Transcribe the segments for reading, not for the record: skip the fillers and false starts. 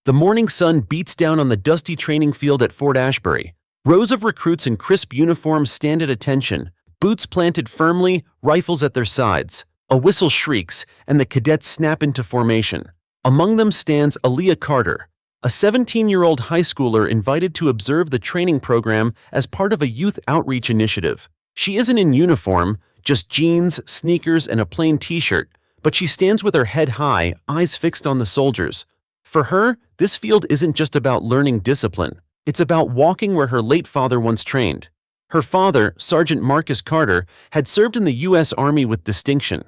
The morning sun beats down on the dusty training field at Fort Ashbury. Rows of recruits in crisp uniforms stand at attention, boots planted firmly, rifles at their sides. A whistle shrieks, and the cadets snap into formation. Among them stands Aaliyah Carter, a 17-year-old high schooler invited to observe the training program as part of a youth outreach initiative. She isn't in uniform, just jeans, sneakers, and a plain t-shirt, but she stands with her head high, eyes fixed on the soldiers. For her, this field isn't just about learning discipline. It's about walking where her late father once trained. Her father, Sergeant Marcus Carter, had served in the U.S. Army with distinction.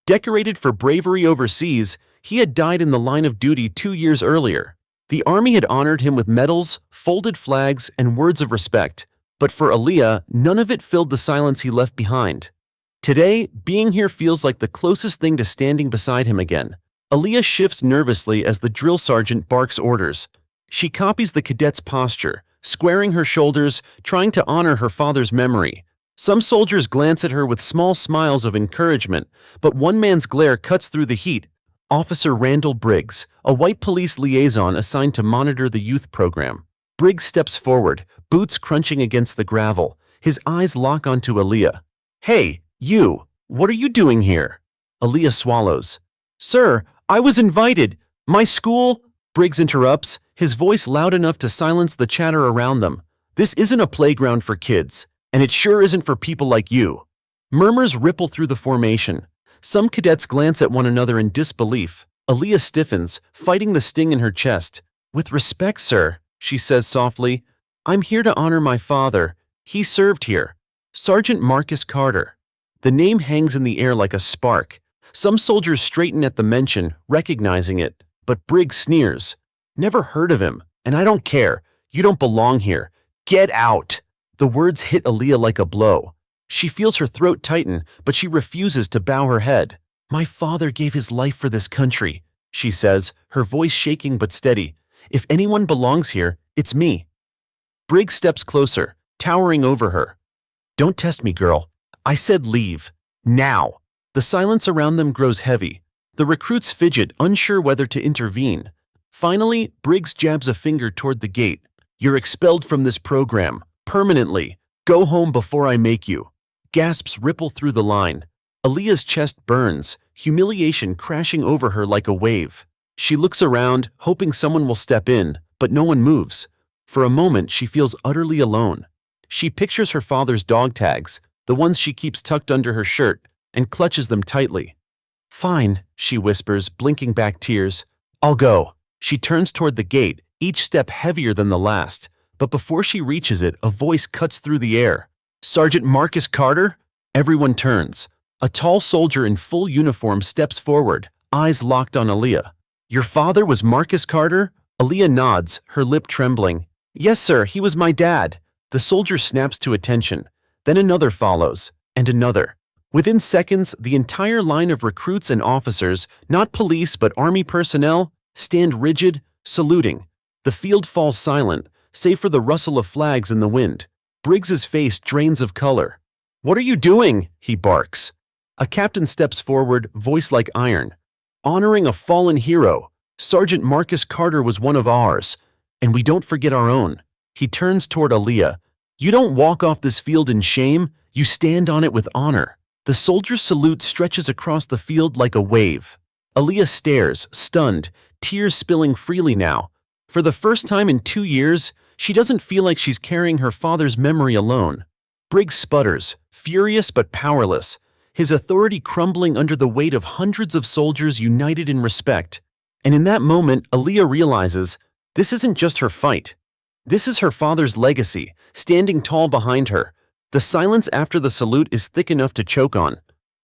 Decorated for bravery overseas, he had died in the line of duty 2 years earlier. The Army had honored him with medals, folded flags, and words of respect. But for Aaliyah, none of it filled the silence he left behind. Today, being here feels like the closest thing to standing beside him again. Aaliyah shifts nervously as the drill sergeant barks orders. She copies the cadet's posture, squaring her shoulders, trying to honor her father's memory. Some soldiers glance at her with small smiles of encouragement, but one man's glare cuts through the heat. Officer Randall Briggs, a white police liaison assigned to monitor the youth program. Briggs steps forward, boots crunching against the gravel. His eyes lock onto Aaliyah. "Hey, you! What are you doing here?" Aaliyah swallows. "Sir, I was invited. My school—" Briggs interrupts, his voice loud enough to silence the chatter around them. "This isn't a playground for kids, and it sure isn't for people like you." Murmurs ripple through the formation. Some cadets glance at one another in disbelief. Aaliyah stiffens, fighting the sting in her chest. "With respect, sir," she says softly, "I'm here to honor my father. He served here. Sergeant Marcus Carter." The name hangs in the air like a spark. Some soldiers straighten at the mention, recognizing it, but Briggs sneers. "Never heard of him, and I don't care. You don't belong here. Get out!" The words hit Aaliyah like a blow. She feels her throat tighten, but she refuses to bow her head. "My father gave his life for this country," she says, her voice shaking but steady. "If anyone belongs here, it's me." Briggs steps closer, towering over her. "Don't test me, girl. I said leave. Now." The silence around them grows heavy. The recruits fidget, unsure whether to intervene. Finally, Briggs jabs a finger toward the gate. "You're expelled from this program. Permanently. Go home before I make you." Gasps ripple through the line. Aaliyah's chest burns, humiliation crashing over her like a wave. She looks around, hoping someone will step in, but no one moves. For a moment, she feels utterly alone. She pictures her father's dog tags, the ones she keeps tucked under her shirt, and clutches them tightly. "Fine," she whispers, blinking back tears. "I'll go." She turns toward the gate, each step heavier than the last. But before she reaches it, a voice cuts through the air. "Sergeant Marcus Carter?" Everyone turns. A tall soldier in full uniform steps forward, eyes locked on Aaliyah. "Your father was Marcus Carter?" Aaliyah nods, her lip trembling. "Yes, sir, he was my dad." The soldier snaps to attention. Then another follows, and another. Within seconds, the entire line of recruits and officers, not police but Army personnel, stand rigid, saluting. The field falls silent, save for the rustle of flags in the wind. Briggs's face drains of color. "What are you doing?" he barks. A captain steps forward, voice like iron. "Honoring a fallen hero. Sergeant Marcus Carter was one of ours, and we don't forget our own." He turns toward Aaliyah. "You don't walk off this field in shame, you stand on it with honor." The soldier's salute stretches across the field like a wave. Aaliyah stares, stunned, tears spilling freely now. For the first time in 2 years, she doesn't feel like she's carrying her father's memory alone. Briggs sputters, furious but powerless, his authority crumbling under the weight of hundreds of soldiers united in respect. And in that moment, Aaliyah realizes this isn't just her fight. This is her father's legacy, standing tall behind her. The silence after the salute is thick enough to choke on.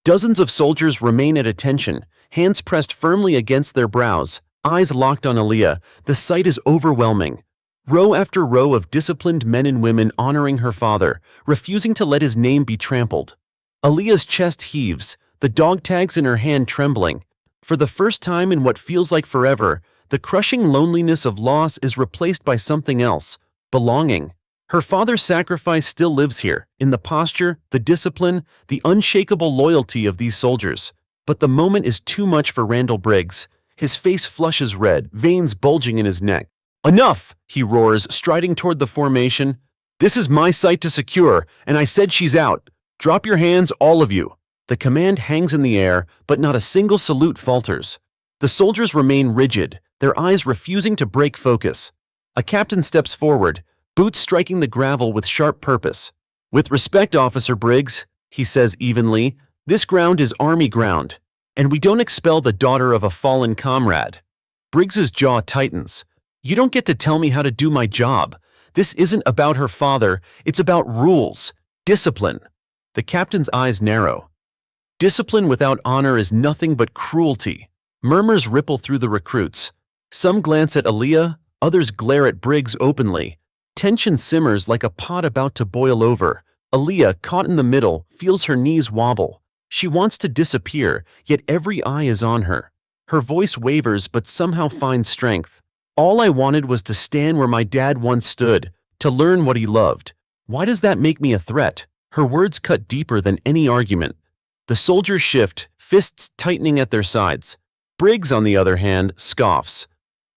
Dozens of soldiers remain at attention, hands pressed firmly against their brows, eyes locked on Aaliyah. The sight is overwhelming. Row after row of disciplined men and women honoring her father, refusing to let his name be trampled. Aaliyah's chest heaves, the dog tags in her hand trembling. For the first time in what feels like forever, the crushing loneliness of loss is replaced by something else, belonging. Her father's sacrifice still lives here, in the posture, the discipline, the unshakable loyalty of these soldiers. But the moment is too much for Randall Briggs. His face flushes red, veins bulging in his neck. "Enough!" he roars, striding toward the formation. "This is my site to secure, and I said she's out. Drop your hands, all of you." The command hangs in the air, but not a single salute falters. The soldiers remain rigid, their eyes refusing to break focus. A captain steps forward, boots striking the gravel with sharp purpose. "With respect, Officer Briggs," he says evenly, "this ground is Army ground, and we don't expel the daughter of a fallen comrade." Briggs's jaw tightens. "You don't get to tell me how to do my job. This isn't about her father, it's about rules, discipline." The captain's eyes narrow. Discipline without honor is nothing but cruelty. Murmurs ripple through the recruits. Some glance at Aaliyah, others glare at Briggs openly. Tension simmers like a pot about to boil over. Aaliyah, caught in the middle, feels her knees wobble. She wants to disappear, yet every eye is on her. Her voice wavers but somehow finds strength. "All I wanted was to stand where my dad once stood, to learn what he loved. Why does that make me a threat?" Her words cut deeper than any argument. The soldiers shift, fists tightening at their sides. Briggs, on the other hand, scoffs.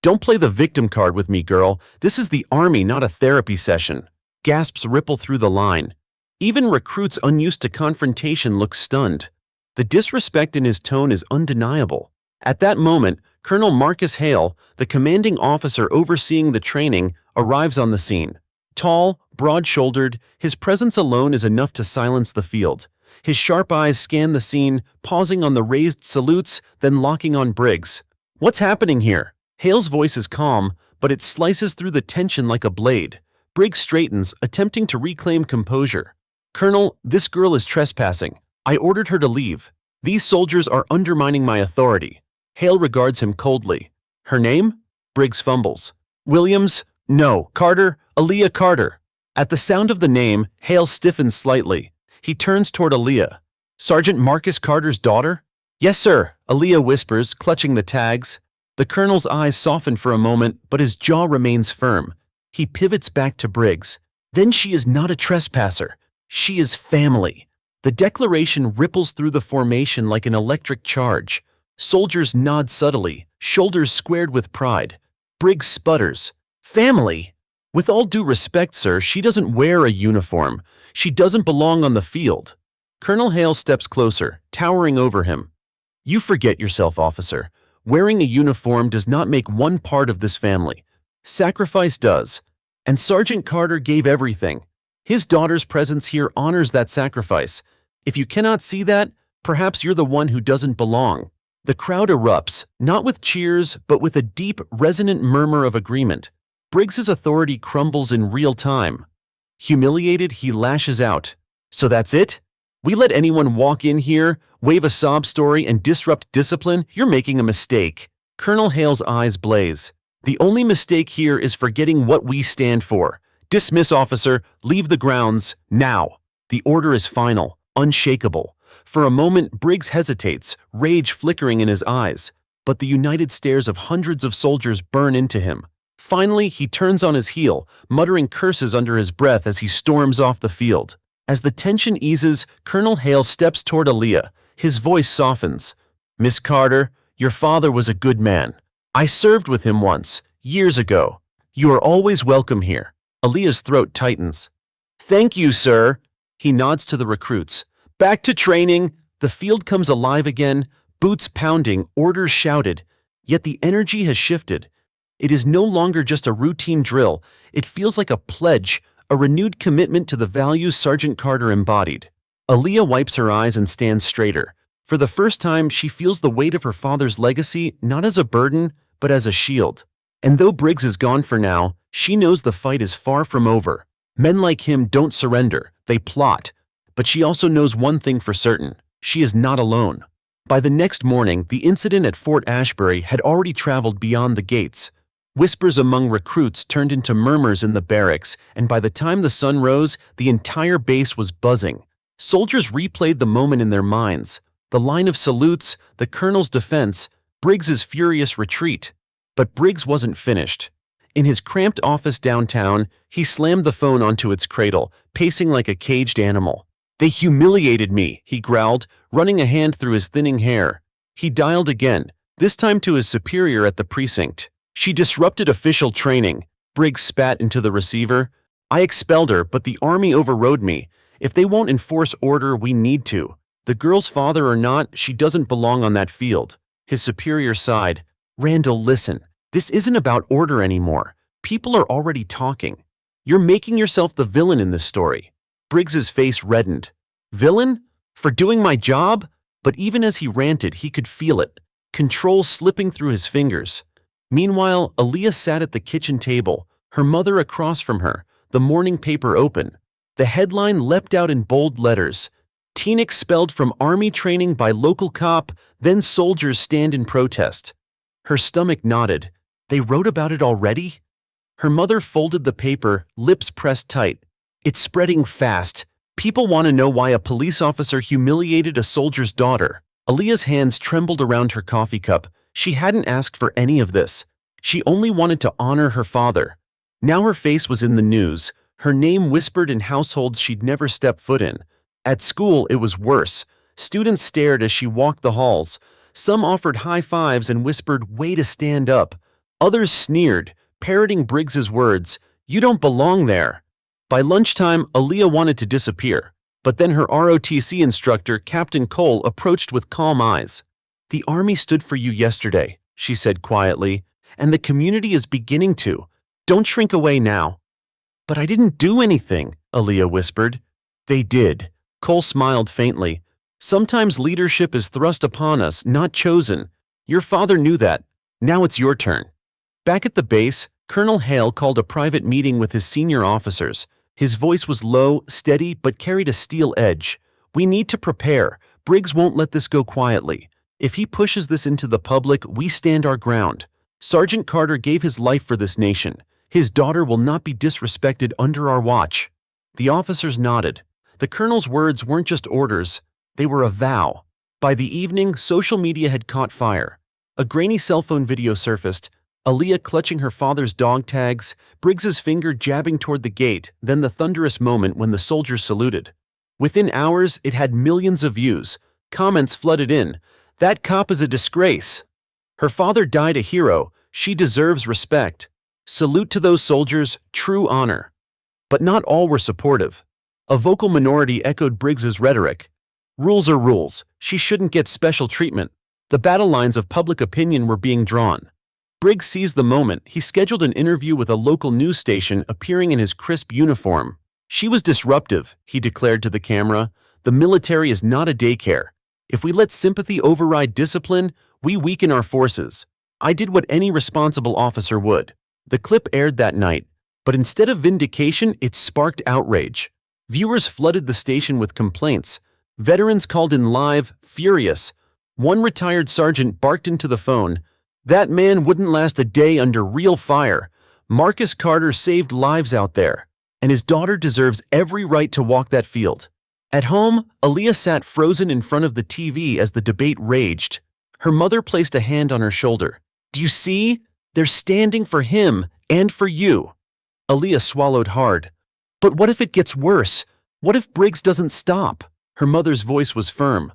"Don't play the victim card with me, girl. This is the Army, not a therapy session." Gasps ripple through the line. Even recruits unused to confrontation look stunned. The disrespect in his tone is undeniable. At that moment, Colonel Marcus Hale, the commanding officer overseeing the training, arrives on the scene. Tall, broad-shouldered, his presence alone is enough to silence the field. His sharp eyes scan the scene, pausing on the raised salutes, then locking on Briggs. "What's happening here?" Hale's voice is calm, but it slices through the tension like a blade. Briggs straightens, attempting to reclaim composure. "Colonel, this girl is trespassing. I ordered her to leave. These soldiers are undermining my authority." Hale regards him coldly. "Her name?" Briggs fumbles. "Williams? No. Carter. Aaliyah Carter." At the sound of the name, Hale stiffens slightly. He turns toward Aaliyah. "Sergeant Marcus Carter's daughter?" "Yes, sir," Aaliyah whispers, clutching the tags. The colonel's eyes soften for a moment, but his jaw remains firm. He pivots back to Briggs. "Then she is not a trespasser. She is family." The declaration ripples through the formation like an electric charge. Soldiers nod subtly, shoulders squared with pride. Briggs sputters. "Family? With all due respect, sir, she doesn't wear a uniform. She doesn't belong on the field." Colonel Hale steps closer, towering over him. "You forget yourself, officer. Wearing a uniform does not make one part of this family. Sacrifice does. And Sergeant Carter gave everything. His daughter's presence here honors that sacrifice. If you cannot see that, perhaps you're the one who doesn't belong." The crowd erupts, not with cheers, but with a deep, resonant murmur of agreement. Briggs's authority crumbles in real time. Humiliated, he lashes out. "So that's it? We let anyone walk in here, wave a sob story, and disrupt discipline? You're making a mistake." Colonel Hale's eyes blaze. "The only mistake here is forgetting what we stand for. Dismiss, officer. Leave the grounds, now." The order is final, unshakable. For a moment, Briggs hesitates, rage flickering in his eyes. But the united stares of hundreds of soldiers burn into him. Finally, he turns on his heel, muttering curses under his breath as he storms off the field. As the tension eases, Colonel Hale steps toward Aaliyah. His voice softens. "Miss Carter, your father was a good man. I served with him once, years ago. You are always welcome here." Aaliyah's throat tightens. "Thank you, sir." He nods to the recruits. "Back to training." The field comes alive again, boots pounding, orders shouted. Yet the energy has shifted. It is no longer just a routine drill. It feels like a pledge, a renewed commitment to the values Sergeant Carter embodied. Aaliyah wipes her eyes and stands straighter. For the first time, she feels the weight of her father's legacy not as a burden, but as a shield. And though Briggs is gone for now, she knows the fight is far from over. Men like him don't surrender, they plot. But she also knows one thing for certain: she is not alone. By the next morning, the incident at Fort Ashbury had already traveled beyond the gates. Whispers among recruits turned into murmurs in the barracks, and by the time the sun rose, the entire base was buzzing. Soldiers replayed the moment in their minds. The line of salutes, the colonel's defense, Briggs's furious retreat. But Briggs wasn't finished. In his cramped office downtown, he slammed the phone onto its cradle, pacing like a caged animal. "They humiliated me," he growled, running a hand through his thinning hair. He dialed again, this time to his superior at the precinct. She disrupted official training. Briggs spat into the receiver. I expelled her, but the army overrode me. If they won't enforce order, we need to. The girl's father or not, she doesn't belong on that field. His superior sighed. Randall, listen. This isn't about order anymore. People are already talking. You're making yourself the villain in this story. Briggs's face reddened. Villain? For doing my job? But even as he ranted, he could feel it. Control slipping through his fingers. Meanwhile, Aaliyah sat at the kitchen table, her mother across from her, the morning paper open. The headline leapt out in bold letters. Teen expelled from army training by local cop, then soldiers stand in protest. Her stomach knotted. They wrote about it already? Her mother folded the paper, lips pressed tight. It's spreading fast. People want to know why a police officer humiliated a soldier's daughter. Aaliyah's hands trembled around her coffee cup. She hadn't asked for any of this. She only wanted to honor her father. Now her face was in the news, her name whispered in households she'd never stepped foot in. At school, it was worse. Students stared as she walked the halls. Some offered high fives and whispered, way to stand up. Others sneered, parroting Briggs's words, you don't belong there. By lunchtime, Aaliyah wanted to disappear. But then her ROTC instructor, Captain Cole, approached with calm eyes. The army stood for you yesterday, she said quietly, and the community is beginning to. Don't shrink away now. But I didn't do anything, Aaliyah whispered. They did. Cole smiled faintly. Sometimes leadership is thrust upon us, not chosen. Your father knew that. Now it's your turn. Back at the base, Colonel Hale called a private meeting with his senior officers. His voice was low, steady, but carried a steel edge. We need to prepare. Briggs won't let this go quietly. If he pushes this into the public, we stand our ground. Sergeant Carter gave his life for this nation. His daughter will not be disrespected under our watch. The officers nodded. The colonel's words weren't just orders. They were a vow. By the evening, social media had caught fire. A grainy cell phone video surfaced. Aaliyah clutching her father's dog tags, Briggs's finger jabbing toward the gate, then the thunderous moment when the soldiers saluted. Within hours, it had millions of views. Comments flooded in. That cop is a disgrace. Her father died a hero. She deserves respect. Salute to those soldiers, true honor. But not all were supportive. A vocal minority echoed Briggs's rhetoric. Rules are rules. She shouldn't get special treatment. The battle lines of public opinion were being drawn. Briggs seized the moment. He scheduled an interview with a local news station, appearing in his crisp uniform. She was disruptive, he declared to the camera. The military is not a daycare. If we let sympathy override discipline, we weaken our forces. I did what any responsible officer would. The clip aired that night, but instead of vindication, it sparked outrage. Viewers flooded the station with complaints. Veterans called in live, furious. One retired sergeant barked into the phone, that man wouldn't last a day under real fire. Marcus Carter saved lives out there, and his daughter deserves every right to walk that field. At home, Aaliyah sat frozen in front of the TV as the debate raged. Her mother placed a hand on her shoulder. Do you see? They're standing for him and for you. Aaliyah swallowed hard. But what if it gets worse? What if Briggs doesn't stop? Her mother's voice was firm.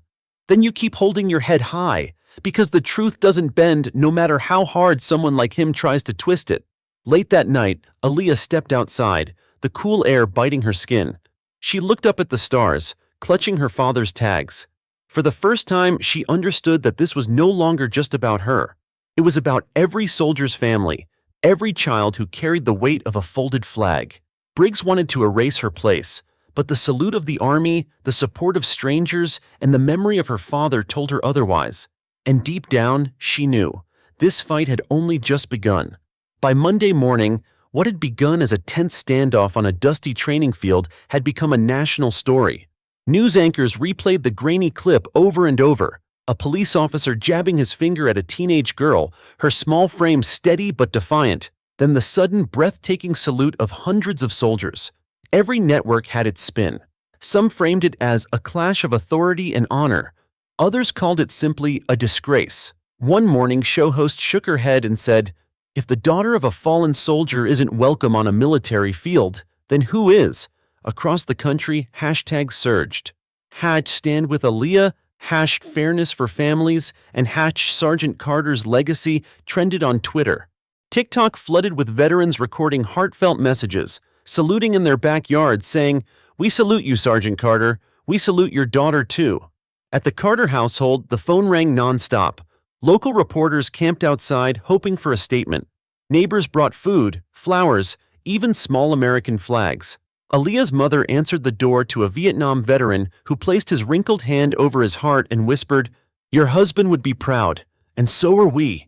Then you keep holding your head high. Because the truth doesn't bend no matter how hard someone like him tries to twist it. Late that night, Aaliyah stepped outside, the cool air biting her skin. She looked up at the stars, clutching her father's tags. For the first time, she understood that this was no longer just about her. It was about every soldier's family, every child who carried the weight of a folded flag. Briggs wanted to erase her place, but the salute of the army, the support of strangers, and the memory of her father told her otherwise. And deep down, she knew, this fight had only just begun. By Monday morning, what had begun as a tense standoff on a dusty training field had become a national story. News anchors replayed the grainy clip over and over, a police officer jabbing his finger at a teenage girl, her small frame steady but defiant, then the sudden breathtaking salute of hundreds of soldiers. Every network had its spin. Some framed it as a clash of authority and honor. Others called it simply a disgrace. One morning, show host shook her head and said, if the daughter of a fallen soldier isn't welcome on a military field, then who is? Across the country, hashtags surged. #StandWithAliyah, hashed fairness for families, and hashed Sergeant Carter's legacy trended on Twitter. TikTok flooded with veterans recording heartfelt messages, saluting in their backyards, saying, "We salute you, Sergeant Carter. We salute your daughter, too." At the Carter household, the phone rang nonstop. Local reporters camped outside, hoping for a statement. Neighbors brought food, flowers, even small American flags. Aaliyah's mother answered the door to a Vietnam veteran who placed his wrinkled hand over his heart and whispered, "Your husband would be proud, and so are we."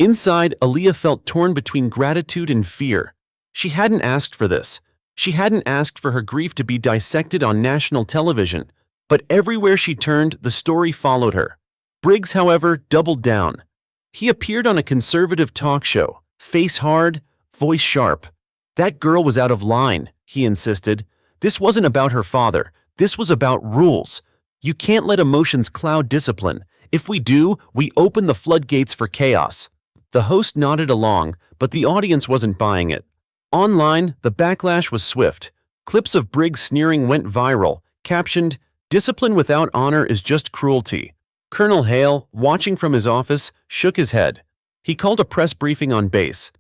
Inside, Aaliyah felt torn between gratitude and fear. She hadn't asked for this. She hadn't asked for her grief to be dissected on national television. But everywhere she turned, the story followed her. Briggs, however, doubled down. He appeared on a conservative talk show, face hard, voice sharp. That girl was out of line, he insisted. This wasn't about her father. This was about rules. You can't let emotions cloud discipline. If we do, we open the floodgates for chaos. The host nodded along, but the audience wasn't buying it. Online, the backlash was swift. Clips of Briggs sneering went viral, captioned, "Discipline without honor is just cruelty." Colonel Hale, watching from his office, shook his head. He called a press briefing on base.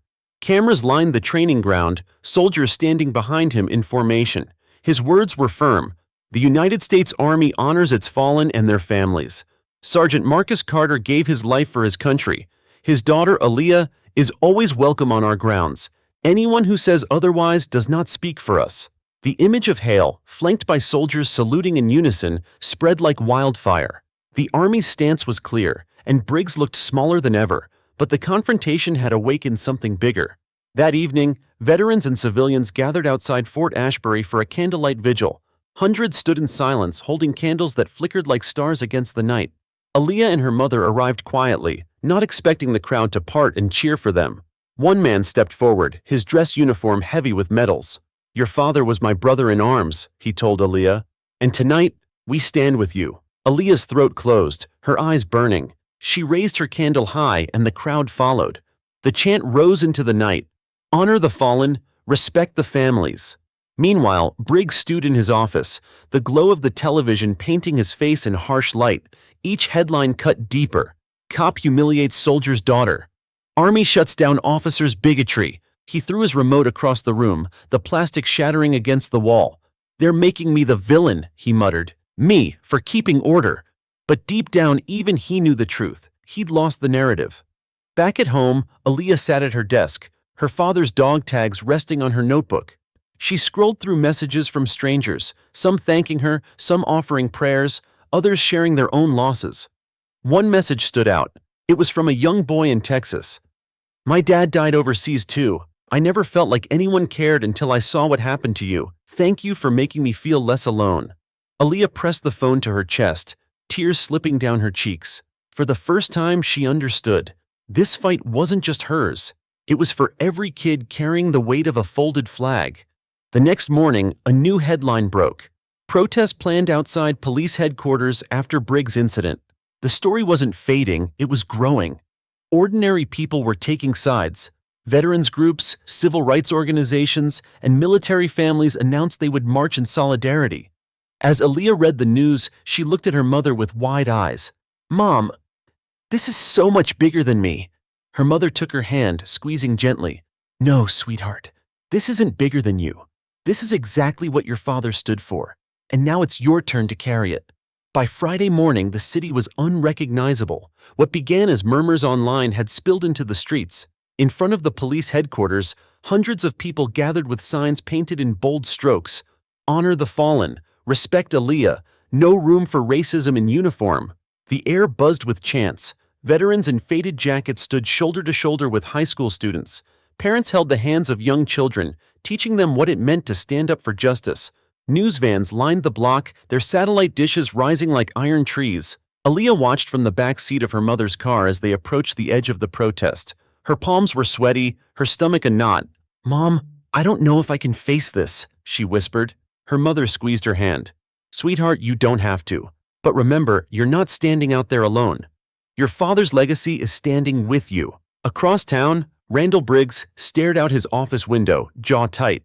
Cameras lined the training ground, soldiers standing behind him in formation. His words were firm. The United States Army honors its fallen and their families. Sergeant Marcus Carter gave his life for his country. His daughter, Aaliyah, is always welcome on our grounds. Anyone who says otherwise does not speak for us. The image of Hale, flanked by soldiers saluting in unison, spread like wildfire. The Army's stance was clear, and Briggs looked smaller than ever, but the confrontation had awakened something bigger. That evening, veterans and civilians gathered outside Fort Ashbury for a candlelight vigil. Hundreds stood in silence, holding candles that flickered like stars against the night. Aaliyah and her mother arrived quietly, not expecting the crowd to part and cheer for them. One man stepped forward, his dress uniform heavy with medals. "Your father was my brother in arms," he told Aaliyah. "And tonight, we stand with you." Aaliyah's throat closed, her eyes burning. She raised her candle high and the crowd followed. The chant rose into the night. Honor the fallen, respect the families. Meanwhile, Briggs stood in his office, the glow of the television painting his face in harsh light, each headline cut deeper. Cop humiliates soldier's daughter. Army shuts down officer's bigotry. He threw his remote across the room, the plastic shattering against the wall. "They're making me the villain," he muttered. "Me, for keeping order." But deep down, even he knew the truth. He'd lost the narrative. Back at home, Aaliyah sat at her desk, her father's dog tags resting on her notebook. She scrolled through messages from strangers, some thanking her, some offering prayers, others sharing their own losses. One message stood out. It was from a young boy in Texas. "My dad died overseas too. I never felt like anyone cared until I saw what happened to you. Thank you for making me feel less alone." Aaliyah pressed the phone to her chest, tears slipping down her cheeks. For the first time, she understood. This fight wasn't just hers. It was for every kid carrying the weight of a folded flag. The next morning, a new headline broke. Protests planned outside police headquarters after Briggs' incident. The story wasn't fading, it was growing. Ordinary people were taking sides. Veterans groups, civil rights organizations, and military families announced they would march in solidarity. As Aaliyah read the news, she looked at her mother with wide eyes. "Mom, this is so much bigger than me." Her mother took her hand, squeezing gently. "No, sweetheart, this isn't bigger than you. This is exactly what your father stood for, and now it's your turn to carry it." By Friday morning, the city was unrecognizable. What began as murmurs online had spilled into the streets. In front of the police headquarters, hundreds of people gathered with signs painted in bold strokes. "Honor the fallen. Respect Aaliyah. No room for racism in uniform." The air buzzed with chants. Veterans in faded jackets stood shoulder to shoulder with high school students. Parents held the hands of young children, teaching them what it meant to stand up for justice. News vans lined the block, their satellite dishes rising like iron trees. Aaliyah watched from the back seat of her mother's car as they approached the edge of the protest. Her palms were sweaty, her stomach a knot. "Mom, I don't know if I can face this," she whispered. Her mother squeezed her hand. "Sweetheart, you don't have to. But remember, you're not standing out there alone. Your father's legacy is standing with you." Across town, Randall Briggs stared out his office window, jaw tight.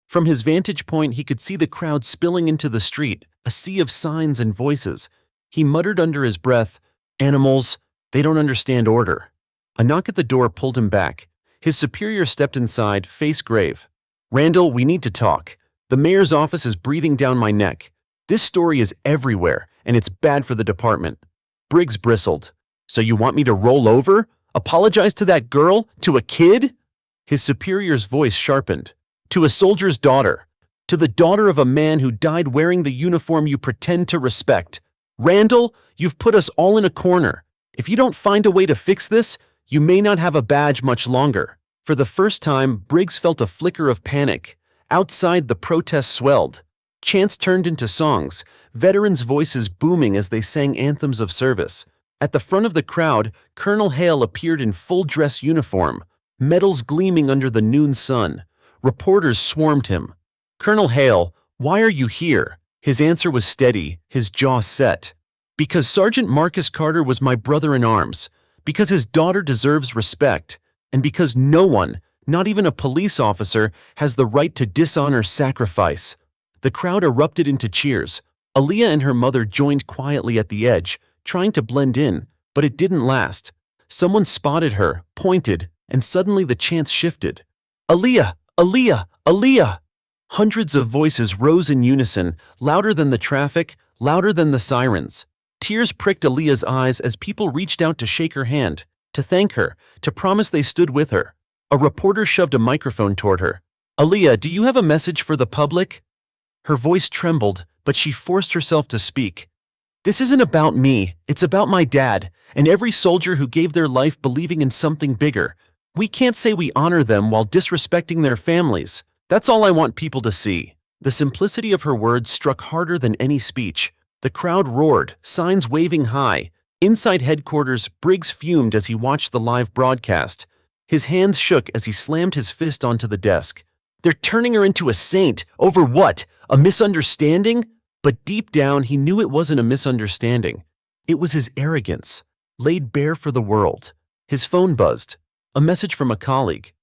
From his vantage point, he could see the crowd spilling into the street, a sea of signs and voices. He muttered under his breath, "Animals, they don't understand order." A knock at the door pulled him back. His superior stepped inside, face grave. "Randall, we need to talk. The mayor's office is breathing down my neck. This story is everywhere, and it's bad for the department." Briggs bristled. "So you want me to roll over? Apologize to that girl? To a kid?" His superior's voice sharpened. "To a soldier's daughter. To the daughter of a man who died wearing the uniform you pretend to respect. Randall, you've put us all in a corner. If you don't find a way to fix this, you may not have a badge much longer." For the first time, Briggs felt a flicker of panic. Outside, the protests swelled. Chants turned into songs, veterans' voices booming as they sang anthems of service. At the front of the crowd, Colonel Hale appeared in full-dress uniform, medals gleaming under the noon sun. Reporters swarmed him. "Colonel Hale, why are you here?" His answer was steady, his jaw set. "Because Sergeant Marcus Carter was my brother in arms, because his daughter deserves respect, and because no one, not even a police officer, has the right to dishonor sacrifice." The crowd erupted into cheers. Aaliyah and her mother joined quietly at the edge, trying to blend in, but it didn't last. Someone spotted her, pointed, and suddenly the chants shifted. "Aaliyah! Aaliyah! Aaliyah!" Hundreds of voices rose in unison, louder than the traffic, louder than the sirens. Tears pricked Aaliyah's eyes as people reached out to shake her hand, to thank her, to promise they stood with her. A reporter shoved a microphone toward her. "Aaliyah, do you have a message for the public?" Her voice trembled, but she forced herself to speak. "This isn't about me, it's about my dad, and every soldier who gave their life believing in something bigger. We can't say we honor them while disrespecting their families. That's all I want people to see." The simplicity of her words struck harder than any speech. The crowd roared, signs waving high. Inside headquarters, Briggs fumed as he watched the live broadcast. His hands shook as he slammed his fist onto the desk. They're turning her into a saint. Over what? A misunderstanding? But deep down, he knew it wasn't a misunderstanding. It was his arrogance, laid bare for the world. His phone buzzed. A message from a colleague.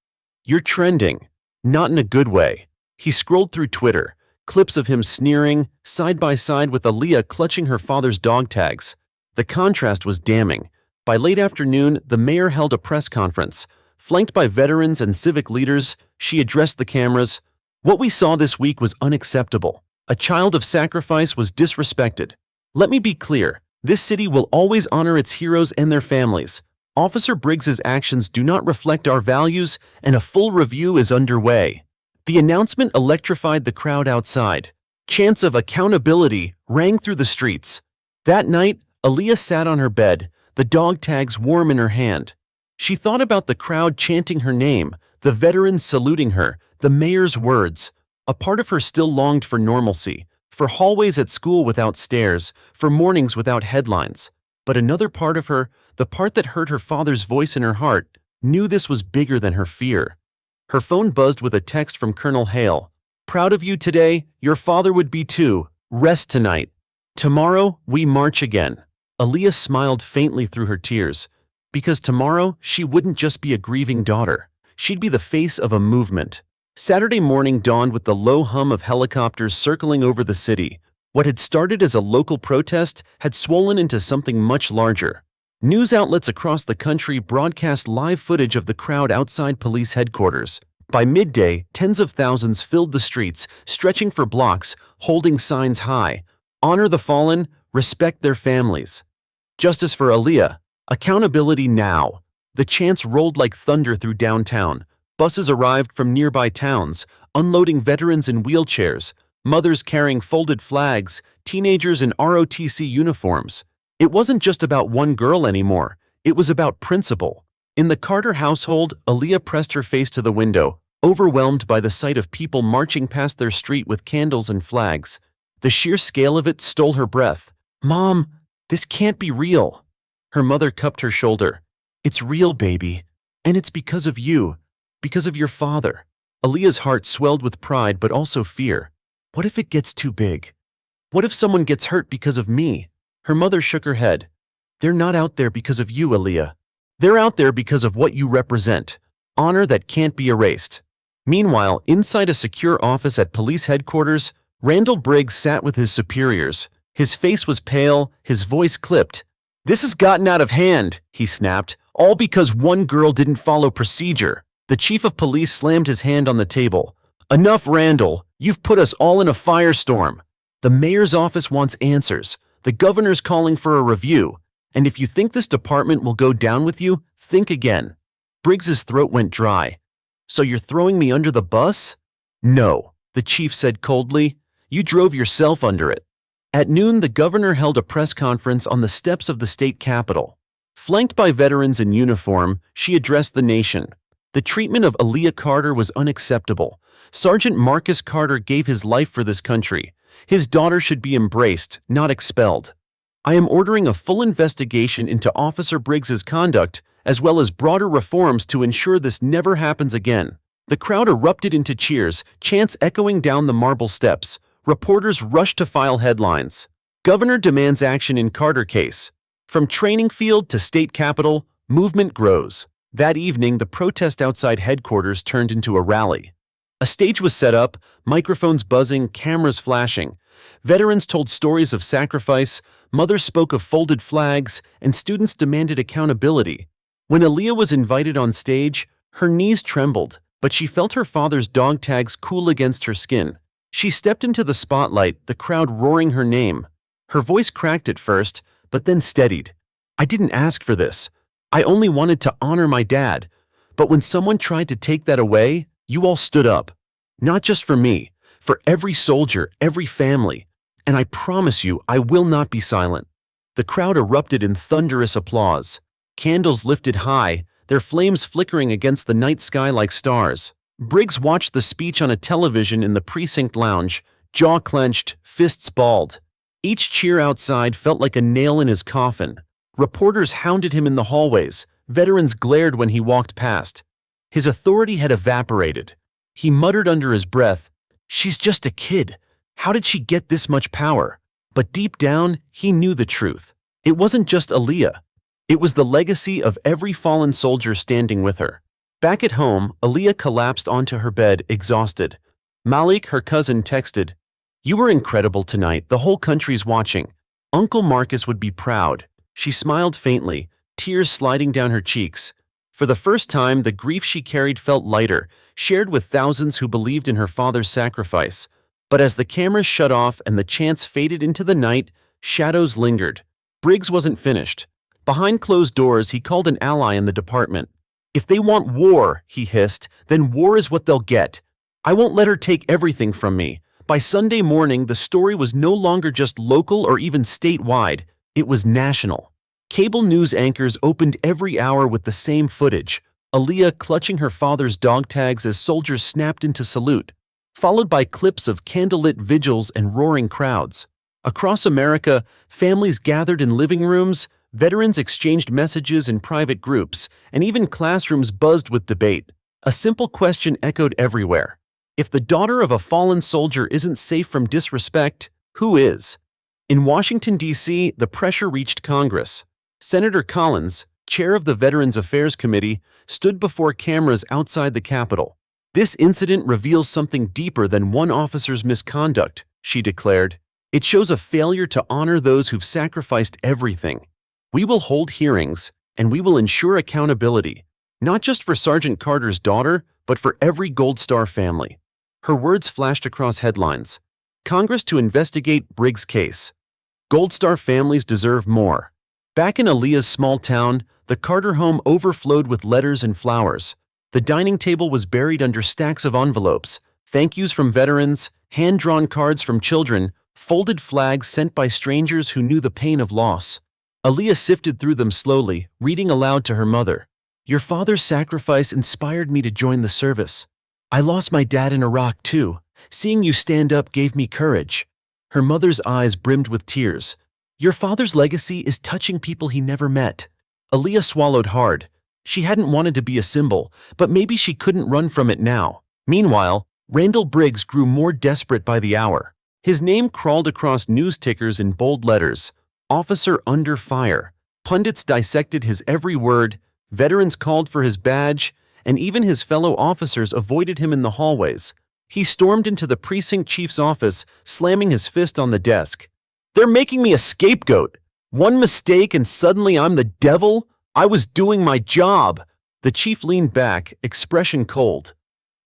"You're trending. Not in a good way." He scrolled through Twitter, clips of him sneering, side by side with Aaliyah clutching her father's dog tags. The contrast was damning. By late afternoon, the mayor held a press conference. Flanked by veterans and civic leaders, she addressed the cameras. "What we saw this week was unacceptable. A child of sacrifice was disrespected. Let me be clear, this city will always honor its heroes and their families. Officer Briggs's actions do not reflect our values, and a full review is underway." The announcement electrified the crowd outside. Chants of accountability rang through the streets. That night, Aaliyah sat on her bed, the dog tags warm in her hand. She thought about the crowd chanting her name, the veterans saluting her, the mayor's words. A part of her still longed for normalcy, for hallways at school without stairs, for mornings without headlines. But another part of her, the part that heard her father's voice in her heart, knew this was bigger than her fear. Her phone buzzed with a text from Colonel Hale. "Proud of you today. Your father would be too. Rest tonight. Tomorrow, we march again." Aaliyah smiled faintly through her tears. Because tomorrow, she wouldn't just be a grieving daughter. She'd be the face of a movement. Saturday morning dawned with the low hum of helicopters circling over the city. What had started as a local protest had swollen into something much larger. News outlets across the country broadcast live footage of the crowd outside police headquarters. By midday, tens of thousands filled the streets, stretching for blocks, holding signs high. Honor the fallen, respect their families. Justice for Aaliyah. Accountability now. The chants rolled like thunder through downtown. Buses arrived from nearby towns, unloading veterans in wheelchairs, mothers carrying folded flags, teenagers in ROTC uniforms. It wasn't just about one girl anymore. It was about principle. In the Carter household, Aaliyah pressed her face to the window, overwhelmed by the sight of people marching past their street with candles and flags. The sheer scale of it stole her breath. "Mom, this can't be real." Her mother cupped her shoulder. "It's real, baby. And it's because of you. Because of your father." Aaliyah's heart swelled with pride but also fear. What if it gets too big? What if someone gets hurt because of me? Her mother shook her head. "They're not out there because of you, Aaliyah. They're out there because of what you represent. Honor that can't be erased." Meanwhile, inside a secure office at police headquarters, Randall Briggs sat with his superiors. His face was pale, his voice clipped. "This has gotten out of hand," he snapped, "all because one girl didn't follow procedure." The chief of police slammed his hand on the table. "Enough, Randall. You've put us all in a firestorm. The mayor's office wants answers. The governor's calling for a review. And if you think this department will go down with you, think again." Briggs's throat went dry. "So you're throwing me under the bus?" "No," the chief said coldly. "You drove yourself under it." At noon, the governor held a press conference on the steps of the state capitol. Flanked by veterans in uniform, she addressed the nation. The treatment of Aaliyah Carter was unacceptable. Sergeant Marcus Carter gave his life for this country. His daughter should be embraced, not expelled. "I am ordering a full investigation into Officer Briggs's conduct, as well as broader reforms to ensure this never happens again." The crowd erupted into cheers, chants echoing down the marble steps. Reporters rushed to file headlines. "Governor demands action in Carter case." From training field to state capitol, movement grows. That evening, the protest outside headquarters turned into a rally. A stage was set up, microphones buzzing, cameras flashing. Veterans told stories of sacrifice, mothers spoke of folded flags, and students demanded accountability. When Aaliyah was invited on stage, her knees trembled, but she felt her father's dog tags cool against her skin. She stepped into the spotlight, the crowd roaring her name. Her voice cracked at first, but then steadied. "I didn't ask for this. I only wanted to honor my dad. But when someone tried to take that away, you all stood up. Not just for me, for every soldier, every family. And I promise you, I will not be silent." The crowd erupted in thunderous applause. Candles lifted high, their flames flickering against the night sky like stars. Briggs watched the speech on a television in the precinct lounge, jaw clenched, fists balled. Each cheer outside felt like a nail in his coffin. Reporters hounded him in the hallways. Veterans glared when he walked past. His authority had evaporated. He muttered under his breath, "She's just a kid. How did she get this much power?" But deep down, he knew the truth. It wasn't just Aaliyah. It was the legacy of every fallen soldier standing with her. Back at home, Aaliyah collapsed onto her bed, exhausted. Malik, her cousin, texted, "You were incredible tonight. The whole country's watching. Uncle Marcus would be proud." She smiled faintly, tears sliding down her cheeks. For the first time, the grief she carried felt lighter, shared with thousands who believed in her father's sacrifice. But as the cameras shut off and the chants faded into the night, shadows lingered. Briggs wasn't finished. Behind closed doors, he called an ally in the department. "If they want war," he hissed, "then war is what they'll get. I won't let her take everything from me." By Sunday morning, the story was no longer just local or even statewide. It was national. Cable news anchors opened every hour with the same footage. Aaliyah clutching her father's dog tags as soldiers snapped into salute, followed by clips of candlelit vigils and roaring crowds. Across America, families gathered in living rooms, veterans exchanged messages in private groups, and even classrooms buzzed with debate. A simple question echoed everywhere. If the daughter of a fallen soldier isn't safe from disrespect, who is? In Washington, D.C., the pressure reached Congress. Senator Collins, chair of the Veterans Affairs Committee, stood before cameras outside the Capitol. "This incident reveals something deeper than one officer's misconduct," she declared. "It shows a failure to honor those who've sacrificed everything. We will hold hearings, and we will ensure accountability, not just for Sergeant Carter's daughter, but for every Gold Star family." Her words flashed across headlines. Congress to investigate Briggs' case. Gold Star families deserve more. Back in Aaliyah's small town, the Carter home overflowed with letters and flowers. The dining table was buried under stacks of envelopes, thank yous from veterans, hand-drawn cards from children, folded flags sent by strangers who knew the pain of loss. Aaliyah sifted through them slowly, reading aloud to her mother. "Your father's sacrifice inspired me to join the service. I lost my dad in Iraq too. Seeing you stand up gave me courage." Her mother's eyes brimmed with tears. "Your father's legacy is touching people he never met." Aaliyah swallowed hard. She hadn't wanted to be a symbol, but maybe she couldn't run from it now. Meanwhile, Randall Briggs grew more desperate by the hour. His name crawled across news tickers in bold letters. Officer under fire. Pundits dissected his every word, veterans called for his badge, and even his fellow officers avoided him in the hallways. He stormed into the precinct chief's office, slamming his fist on the desk. They're making me a scapegoat. One mistake and suddenly I'm the devil? I was doing my job. The chief leaned back, expression cold.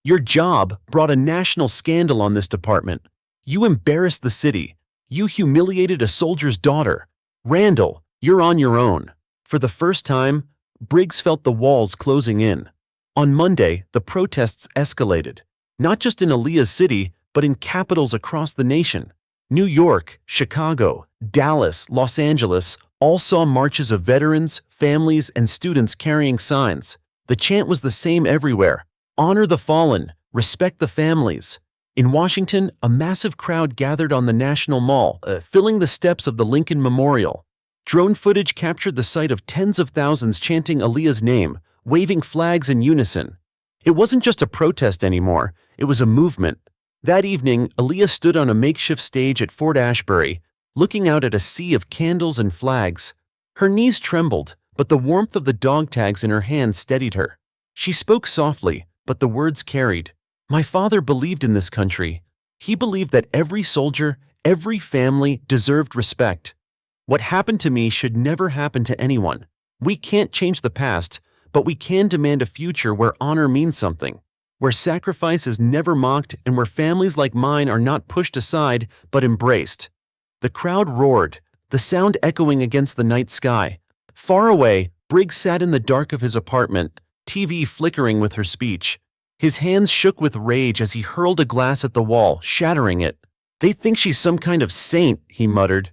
Your job brought a national scandal on this department. You embarrassed the city. You humiliated a soldier's daughter. Randall, you're on your own. For the first time, Briggs felt the walls closing in. On Monday, the protests escalated. Not just in Aaliyah's city, but in capitals across the nation. New York, Chicago, Dallas, Los Angeles all saw marches of veterans, families, and students carrying signs. The chant was the same everywhere. Honor the fallen, respect the families. In Washington, a massive crowd gathered on the National Mall, filling the steps of the Lincoln Memorial. Drone footage captured the sight of tens of thousands chanting Aaliyah's name, waving flags in unison. It wasn't just a protest anymore, it was a movement. That evening, Aaliyah stood on a makeshift stage at Fort Ashbury, looking out at a sea of candles and flags. Her knees trembled, but the warmth of the dog tags in her hands steadied her. She spoke softly, but the words carried. My father believed in this country. He believed that every soldier, every family deserved respect. What happened to me should never happen to anyone. We can't change the past, but we can demand a future where honor means something, where sacrifice is never mocked and where families like mine are not pushed aside but embraced. The crowd roared, the sound echoing against the night sky. Far away, Briggs sat in the dark of his apartment, TV flickering with her speech. His hands shook with rage as he hurled a glass at the wall, shattering it. They think she's some kind of saint, he muttered.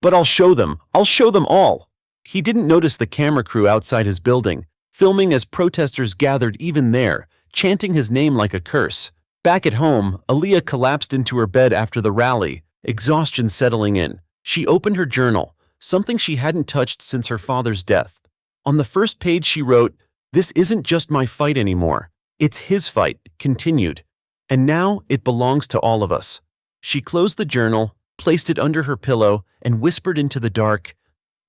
But I'll show them all. He didn't notice the camera crew outside his building, filming as protesters gathered even there, chanting his name like a curse. Back at home, Aaliyah collapsed into her bed after the rally, exhaustion settling in. She opened her journal, something she hadn't touched since her father's death. On the first page she wrote, "This isn't just my fight anymore. It's his fight," continued. "And now it belongs to all of us." She closed the journal, placed it under her pillow, and whispered into the dark,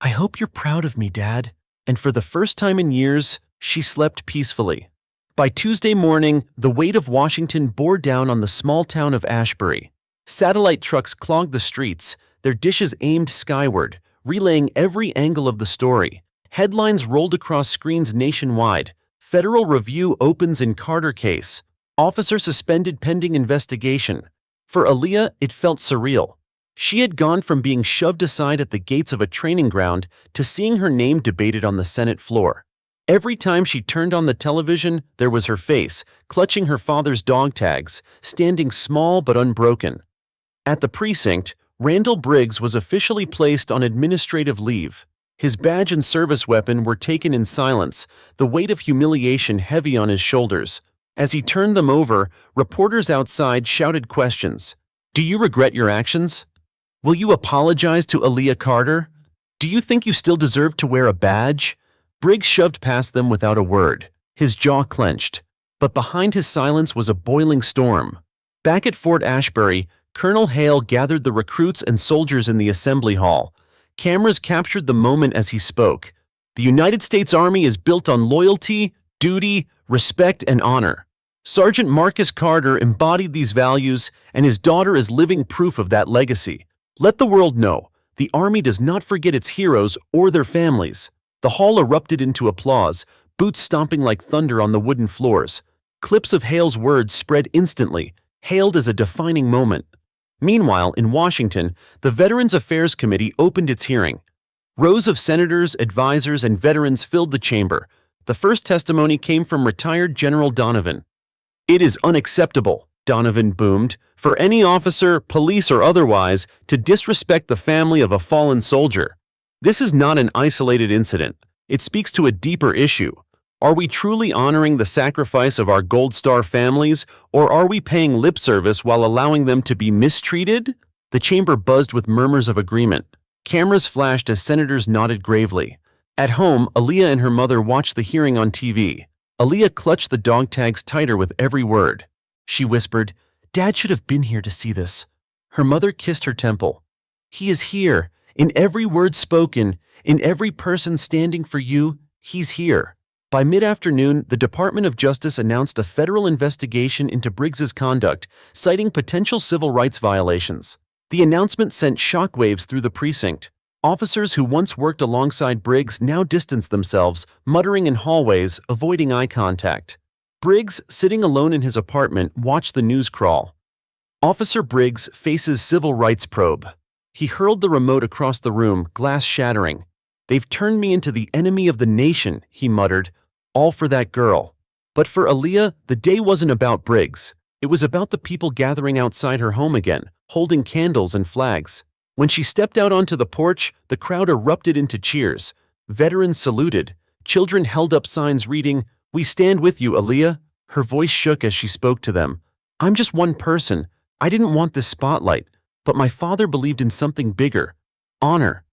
"I hope you're proud of me, Dad." And for the first time in years, she slept peacefully. By Tuesday morning, the weight of Washington bore down on the small town of Ashbury. Satellite trucks clogged the streets, their dishes aimed skyward, relaying every angle of the story. Headlines rolled across screens nationwide. Federal review opens in Carter case. Officer suspended pending investigation. For Aaliyah, it felt surreal. She had gone from being shoved aside at the gates of a training ground to seeing her name debated on the Senate floor. Every time she turned on the television, there was her face, clutching her father's dog tags, standing small but unbroken. At the precinct, Randall Briggs was officially placed on administrative leave. His badge and service weapon were taken in silence, the weight of humiliation heavy on his shoulders. As he turned them over, reporters outside shouted questions. "Do you regret your actions? Will you apologize to Aaliyah Carter? Do you think you still deserve to wear a badge?" Briggs shoved past them without a word, his jaw clenched. But behind his silence was a boiling storm. Back at Fort Ashbury, Colonel Hale gathered the recruits and soldiers in the assembly hall. Cameras captured the moment as he spoke. "The United States Army is built on loyalty, duty, respect, and honor. Sergeant Marcus Carter embodied these values, and his daughter is living proof of that legacy. Let the world know, the Army does not forget its heroes or their families." The hall erupted into applause, boots stomping like thunder on the wooden floors. Clips of Hale's words spread instantly, hailed as a defining moment. Meanwhile, in Washington, the Veterans Affairs Committee opened its hearing. Rows of senators, advisors, and veterans filled the chamber. The first testimony came from retired General Donovan. "It is unacceptable," Donovan boomed, "for any officer, police or otherwise, to disrespect the family of a fallen soldier. This is not an isolated incident. It speaks to a deeper issue. Are we truly honoring the sacrifice of our Gold Star families, or are we paying lip service while allowing them to be mistreated?" The chamber buzzed with murmurs of agreement. Cameras flashed as senators nodded gravely. At home, Aaliyah and her mother watched the hearing on TV. Aaliyah clutched the dog tags tighter with every word. She whispered, "Dad should have been here to see this." Her mother kissed her temple. "He is here. In every word spoken, in every person standing for you, he's here." By mid-afternoon, the Department of Justice announced a federal investigation into Briggs's conduct, citing potential civil rights violations. The announcement sent shockwaves through the precinct. Officers who once worked alongside Briggs now distanced themselves, muttering in hallways, avoiding eye contact. Briggs, sitting alone in his apartment, watched the news crawl. Officer Briggs faces civil rights probe. He hurled the remote across the room, glass shattering. "They've turned me into the enemy of the nation," he muttered, "all for that girl." But for Aaliyah, the day wasn't about Briggs. It was about the people gathering outside her home again, holding candles and flags. When she stepped out onto the porch, the crowd erupted into cheers. Veterans saluted. Children held up signs reading, "We stand with you, Aaliyah." Her voice shook as she spoke to them. "I'm just one person. I didn't want this spotlight, but my father believed in something bigger, honor.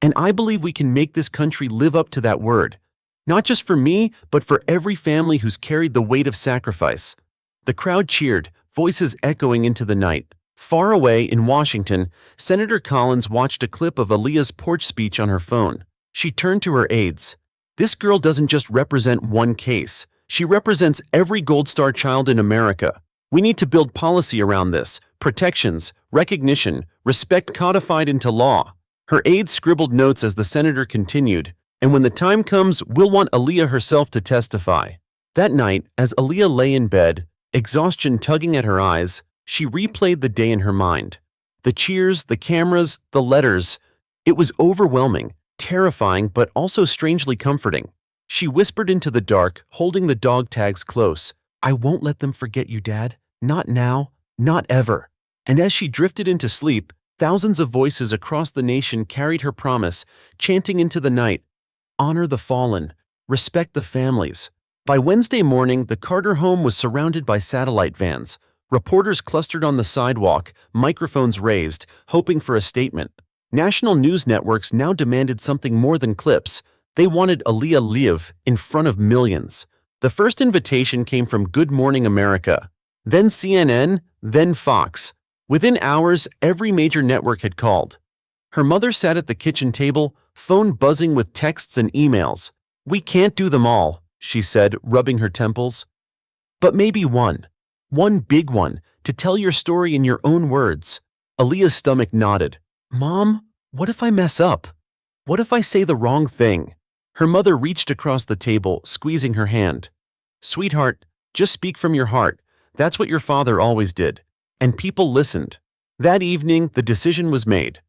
And I believe we can make this country live up to that word. Not just for me, but for every family who's carried the weight of sacrifice." The crowd cheered, voices echoing into the night. Far away in Washington, Senator Collins watched a clip of Aaliyah's porch speech on her phone. She turned to her aides. "This girl doesn't just represent one case. She represents every Gold Star child in America. We need to build policy around this, protections, recognition, respect codified into law." Her aides scribbled notes as the senator continued, "And when the time comes, we'll want Aaliyah herself to testify." That night, as Aaliyah lay in bed, exhaustion tugging at her eyes, she replayed the day in her mind. The cheers, the cameras, the letters. It was overwhelming, terrifying, but also strangely comforting. She whispered into the dark, holding the dog tags close. "I won't let them forget you, Dad. Not now, not ever." And as she drifted into sleep, thousands of voices across the nation carried her promise, chanting into the night, "Honor the fallen, respect the families." By Wednesday morning, the Carter home was surrounded by satellite vans. Reporters clustered on the sidewalk, microphones raised, hoping for a statement. National news networks now demanded something more than clips. They wanted Aaliyah live in front of millions. The first invitation came from Good Morning America, then CNN, then Fox. Within hours, every major network had called. Her mother sat at the kitchen table, phone buzzing with texts and emails. "We can't do them all," she said, rubbing her temples. "But maybe one big one, to tell your story in your own words." Aaliyah's stomach nodded. "Mom, what if I mess up? What if I say the wrong thing?" Her mother reached across the table, squeezing her hand. "Sweetheart, just speak from your heart. That's what your father always did." And people listened. That evening, the decision was made.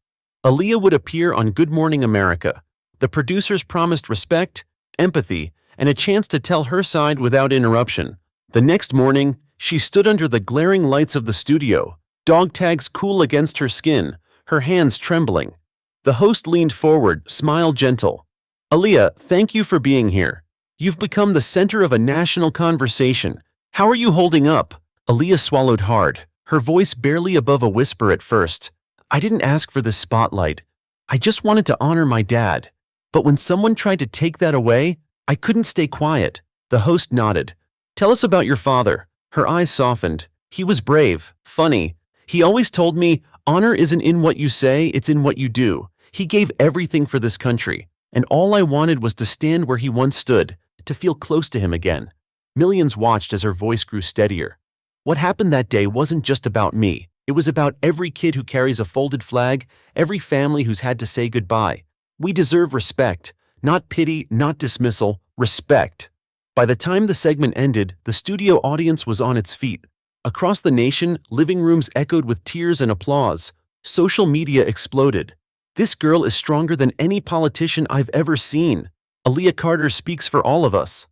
Aaliyah would appear on Good Morning America. The producers promised respect, empathy, and a chance to tell her side without interruption. The next morning, she stood under the glaring lights of the studio, dog tags cool against her skin, her hands trembling. The host leaned forward, smile gentle. "Aaliyah, thank you for being here. You've become the center of a national conversation. How are you holding up?" Aaliyah swallowed hard, her voice barely above a whisper at first. "I didn't ask for this spotlight. I just wanted to honor my dad. But when someone tried to take that away, I couldn't stay quiet." The host nodded. "Tell us about your father." Her eyes softened. "He was brave, funny. He always told me, honor isn't in what you say, it's in what you do. He gave everything for this country, and all I wanted was to stand where he once stood, to feel close to him again." Millions watched as her voice grew steadier. "What happened that day wasn't just about me. It was about every kid who carries a folded flag, every family who's had to say goodbye. We deserve respect, not pity, not dismissal, respect." By the time the segment ended, the studio audience was on its feet. Across the nation, living rooms echoed with tears and applause. Social media exploded. "This girl is stronger than any politician I've ever seen. Aaliyah Carter speaks for all of us."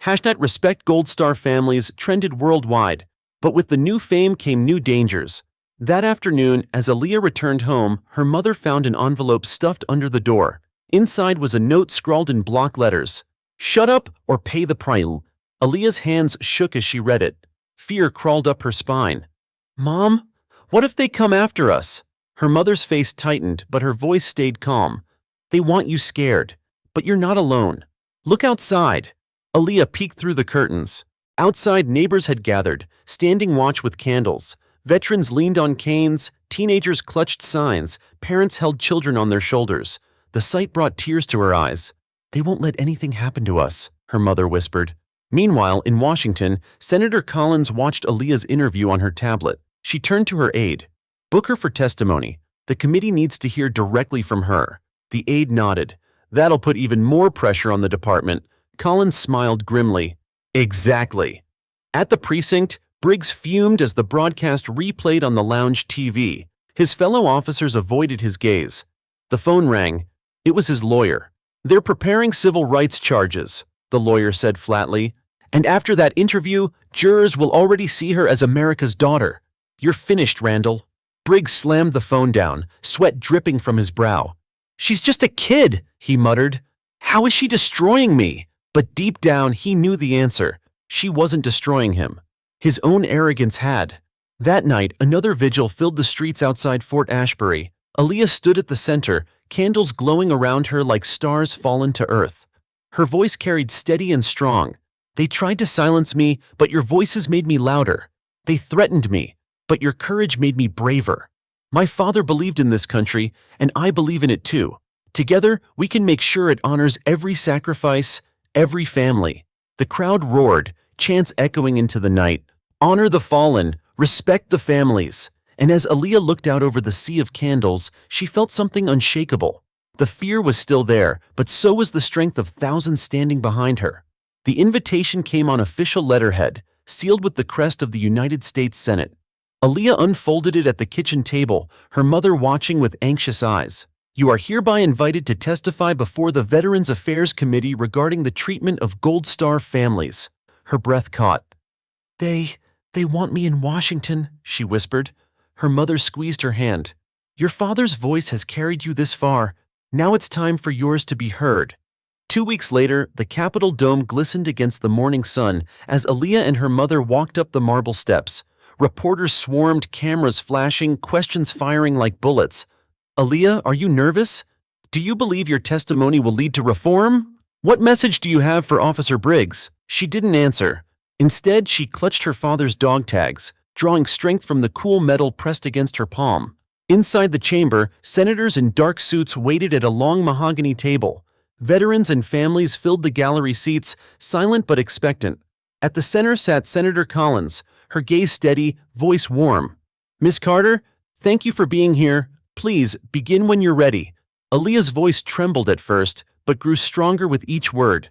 #Respect Gold Star families trended worldwide, but with the new fame came new dangers. That afternoon, as Aaliyah returned home, her mother found an envelope stuffed under the door. Inside was a note scrawled in block letters. "Shut up or pay the price." Aaliyah's hands shook as she read it. Fear crawled up her spine. "Mom, what if they come after us?" Her mother's face tightened, but her voice stayed calm. "They want you scared, but you're not alone. Look outside." Aaliyah peeked through the curtains. Outside, neighbors had gathered, standing watch with candles. Veterans leaned on canes, teenagers clutched signs, parents held children on their shoulders. The sight brought tears to her eyes. "They won't let anything happen to us," her mother whispered. Meanwhile, in Washington, Senator Collins watched Aaliyah's interview on her tablet. She turned to her aide. Book her for testimony. The committee needs to hear directly from her. The aide nodded. That'll put even more pressure on the department. Collins smiled grimly. Exactly. At the precinct, Briggs fumed as the broadcast replayed on the lounge TV. His fellow officers avoided his gaze. The phone rang. It was his lawyer. They're preparing civil rights charges, the lawyer said flatly. And after that interview, jurors will already see her as America's daughter. You're finished, Randall. Briggs slammed the phone down, sweat dripping from his brow. She's just a kid, he muttered. How is she destroying me? But deep down, he knew the answer. She wasn't destroying him. His own arrogance had. That night, another vigil filled the streets outside Fort Ashbury. Aaliyah stood at the center, candles glowing around her like stars fallen to earth. Her voice carried steady and strong. They tried to silence me, but your voices made me louder. They threatened me, but your courage made me braver. My father believed in this country, and I believe in it too. Together, we can make sure it honors every sacrifice, every family. The crowd roared, chants echoing into the night. Honor the fallen, respect the families. And as Aaliyah looked out over the sea of candles, she felt something unshakable. The fear was still there, but so was the strength of thousands standing behind her. The invitation came on official letterhead, sealed with the crest of the United States Senate. Aaliyah unfolded it at the kitchen table, her mother watching with anxious eyes. You are hereby invited to testify before the Veterans Affairs Committee regarding the treatment of Gold Star families. Her breath caught. They want me in Washington, she whispered. Her mother squeezed her hand. Your father's voice has carried you this far. Now it's time for yours to be heard. 2 weeks later, the Capitol dome glistened against the morning sun as Aaliyah and her mother walked up the marble steps. Reporters swarmed, cameras flashing, questions firing like bullets. Aaliyah, are you nervous? Do you believe your testimony will lead to reform? What message do you have for Officer Briggs? She didn't answer. Instead, she clutched her father's dog tags, drawing strength from the cool metal pressed against her palm. Inside the chamber, senators in dark suits waited at a long mahogany table. Veterans and families filled the gallery seats, silent but expectant. At the center sat Senator Collins, her gaze steady, voice warm. Miss Carter, thank you for being here. Please, begin when you're ready. Aaliyah's voice trembled at first, but grew stronger with each word.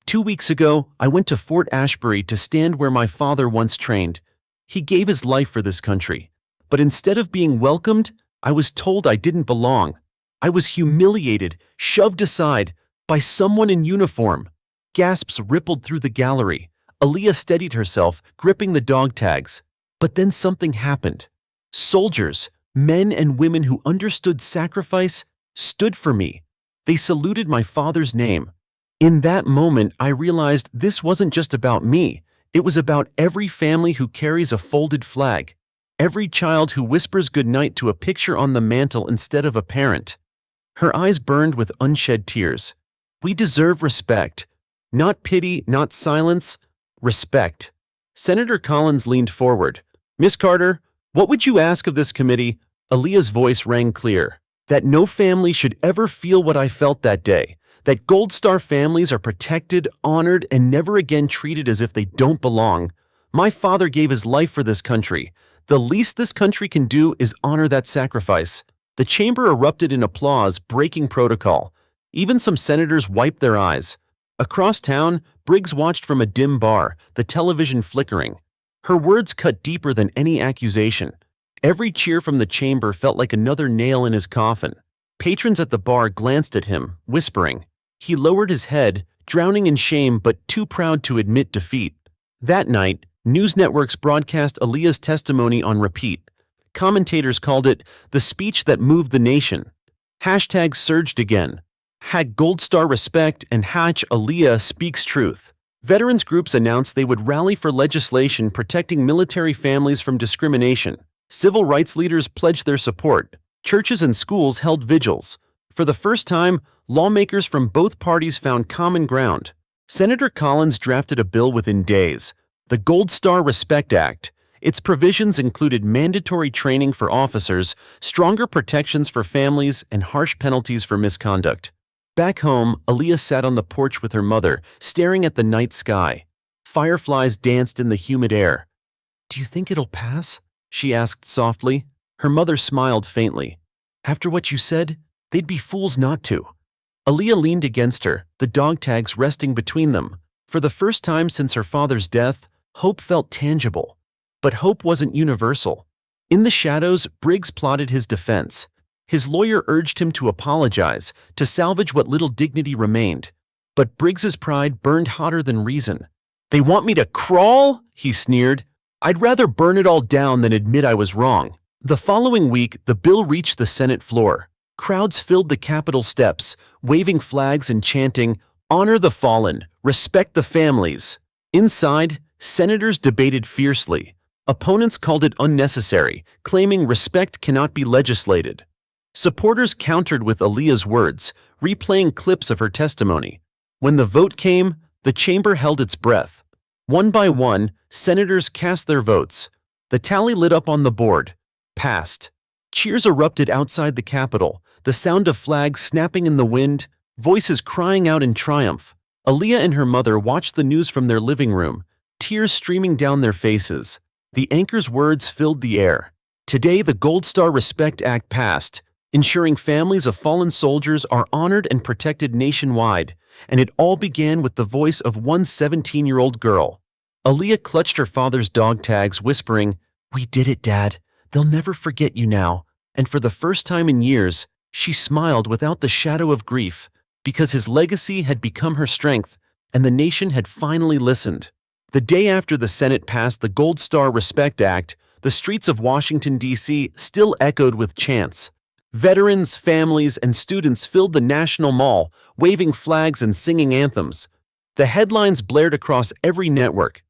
2 weeks ago, I went to Fort Ashbury to stand where my father once trained. He gave his life for this country. But instead of being welcomed, I was told I didn't belong. I was humiliated, shoved aside, by someone in uniform. Gasps rippled through the gallery. Aaliyah steadied herself, gripping the dog tags. But then something happened. Soldiers, men and women who understood sacrifice, stood for me. They saluted my father's name. In that moment, I realized this wasn't just about me. It was about every family who carries a folded flag. Every child who whispers goodnight to a picture on the mantel instead of a parent. Her eyes burned with unshed tears. We deserve respect. Not pity, not silence. Respect. Senator Collins leaned forward. Miss Carter, what would you ask of this committee? Aaliyah's voice rang clear. That no family should ever feel what I felt that day. That Gold Star families are protected, honored, and never again treated as if they don't belong. My father gave his life for this country. The least this country can do is honor that sacrifice. The chamber erupted in applause, breaking protocol. Even some senators wiped their eyes. Across town, Briggs watched from a dim bar, the television flickering. Her words cut deeper than any accusation. Every cheer from the chamber felt like another nail in his coffin. Patrons at the bar glanced at him, whispering. He lowered his head, drowning in shame but too proud to admit defeat. That night, news networks broadcast Aaliyah's testimony on repeat. Commentators called it the speech that moved the nation. Hashtags surged again. #Gold Star Respect and #Aaliyah Speaks Truth. Veterans groups announced they would rally for legislation protecting military families from discrimination. Civil rights leaders pledged their support. Churches and schools held vigils. For the first time, lawmakers from both parties found common ground. Senator Collins drafted a bill within days, the Gold Star Respect Act. Its provisions included mandatory training for officers, stronger protections for families, and harsh penalties for misconduct. Back home, Aaliyah sat on the porch with her mother, staring at the night sky. Fireflies danced in the humid air. Do you think it'll pass? She asked softly. Her mother smiled faintly. After what you said, they'd be fools not to. Aaliyah leaned against her, the dog tags resting between them. For the first time since her father's death, hope felt tangible. But hope wasn't universal. In the shadows, Briggs plotted his defense. His lawyer urged him to apologize, to salvage what little dignity remained. But Briggs's pride burned hotter than reason. "They want me to crawl?" he sneered. "I'd rather burn it all down than admit I was wrong." The following week, the bill reached the Senate floor. Crowds filled the Capitol steps, waving flags and chanting, "Honor the fallen, respect the families." Inside, senators debated fiercely. Opponents called it unnecessary, claiming respect cannot be legislated. Supporters countered with Aaliyah's words, replaying clips of her testimony. When the vote came, the chamber held its breath. One by one, senators cast their votes. The tally lit up on the board. Passed. Cheers erupted outside the Capitol, the sound of flags snapping in the wind, voices crying out in triumph. Aaliyah and her mother watched the news from their living room, tears streaming down their faces. The anchor's words filled the air. Today, the Gold Star Respect Act passed, ensuring families of fallen soldiers are honored and protected nationwide, and it all began with the voice of one 17-year-old girl. Aaliyah clutched her father's dog tags, whispering, "We did it, Dad. They'll never forget you now." And for the first time in years, she smiled without the shadow of grief, because his legacy had become her strength, and the nation had finally listened. The day after the Senate passed the Gold Star Respect Act, the streets of Washington, D.C. still echoed with chants. Veterans, families, and students filled the National Mall, waving flags and singing anthems. The headlines blared across every network.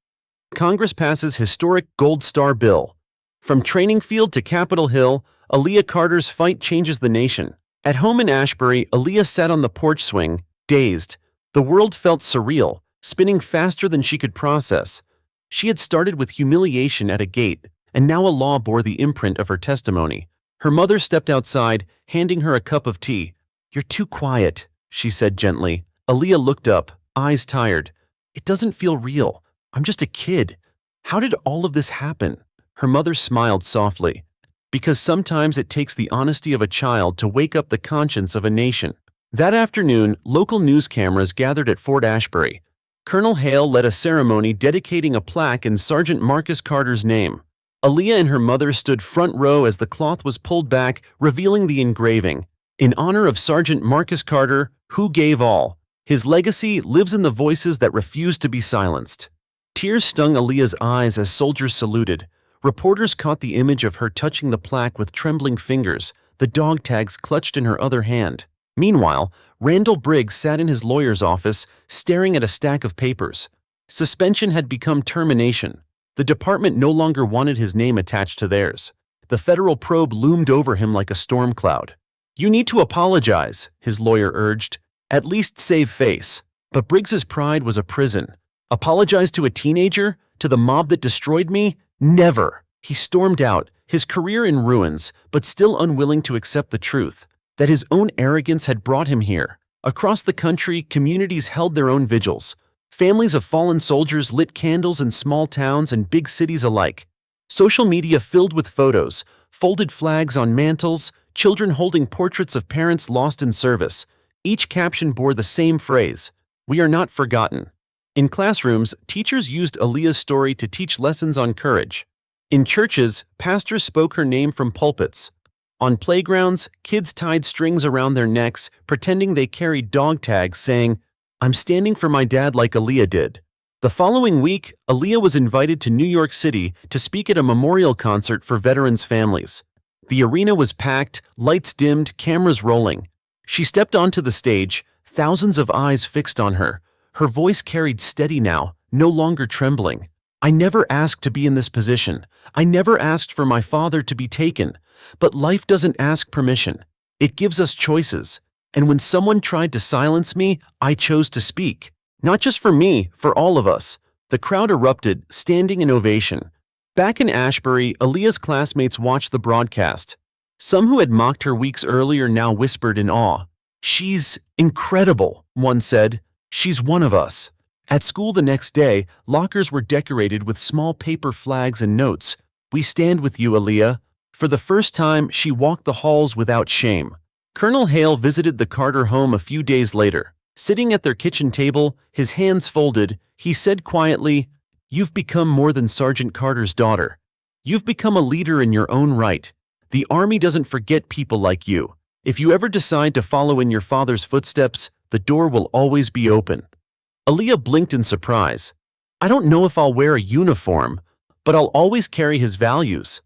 Congress passes historic Gold Star bill. From training field to Capitol Hill, Aaliyah Carter's fight changes the nation. At home in Ashbury, Aaliyah sat on the porch swing, dazed. The world felt surreal, spinning faster than she could process. She had started with humiliation at a gate, and now a law bore the imprint of her testimony. Her mother stepped outside, handing her a cup of tea. "You're too quiet," she said gently. Aaliyah looked up, eyes tired. "It doesn't feel real. I'm just a kid. How did all of this happen?" Her mother smiled softly. "Because sometimes it takes the honesty of a child to wake up the conscience of a nation." That afternoon, local news cameras gathered at Fort Ashbury. Colonel Hale led a ceremony dedicating a plaque in Sergeant Marcus Carter's name. Aaliyah and her mother stood front row as the cloth was pulled back, revealing the engraving. "In honor of Sergeant Marcus Carter, who gave all. His legacy lives in the voices that refuse to be silenced." Tears stung Aaliyah's eyes as soldiers saluted. Reporters caught the image of her touching the plaque with trembling fingers, the dog tags clutched in her other hand. Meanwhile, Randall Briggs sat in his lawyer's office, staring at a stack of papers. Suspension had become termination. The department no longer wanted his name attached to theirs. The federal probe loomed over him like a storm cloud. "You need to apologize," his lawyer urged. "At least save face." But Briggs's pride was a prison. Apologize to a teenager? To the mob that destroyed me? Never! He stormed out, his career in ruins, but still unwilling to accept the truth, that his own arrogance had brought him here. Across the country, communities held their own vigils. Families of fallen soldiers lit candles in small towns and big cities alike. Social media filled with photos, folded flags on mantles, children holding portraits of parents lost in service. Each caption bore the same phrase, "We are not forgotten." In classrooms, teachers used Aaliyah's story to teach lessons on courage. In churches, pastors spoke her name from pulpits. On playgrounds, kids tied strings around their necks, pretending they carried dog tags saying, "I'm standing for my dad like Aaliyah did." The following week, Aaliyah was invited to New York City to speak at a memorial concert for veterans' families. The arena was packed, lights dimmed, cameras rolling. She stepped onto the stage, thousands of eyes fixed on her. Her voice carried steady now, no longer trembling. "I never asked to be in this position. I never asked for my father to be taken. But life doesn't ask permission. It gives us choices. And when someone tried to silence me, I chose to speak. Not just for me, for all of us." The crowd erupted, standing in ovation. Back in Ashbury, Aaliyah's classmates watched the broadcast. Some who had mocked her weeks earlier now whispered in awe. "She's incredible," one said. "She's one of us." At school the next day, lockers were decorated with small paper flags and notes. "We stand with you, Aaliyah." For the first time, she walked the halls without shame. Colonel Hale visited the Carter home a few days later. Sitting at their kitchen table, his hands folded, he said quietly, "You've become more than Sergeant Carter's daughter. You've become a leader in your own right. The Army doesn't forget people like you. If you ever decide to follow in your father's footsteps, the door will always be open." Aaliyah blinked in surprise. "I don't know if I'll wear a uniform, but I'll always carry his values."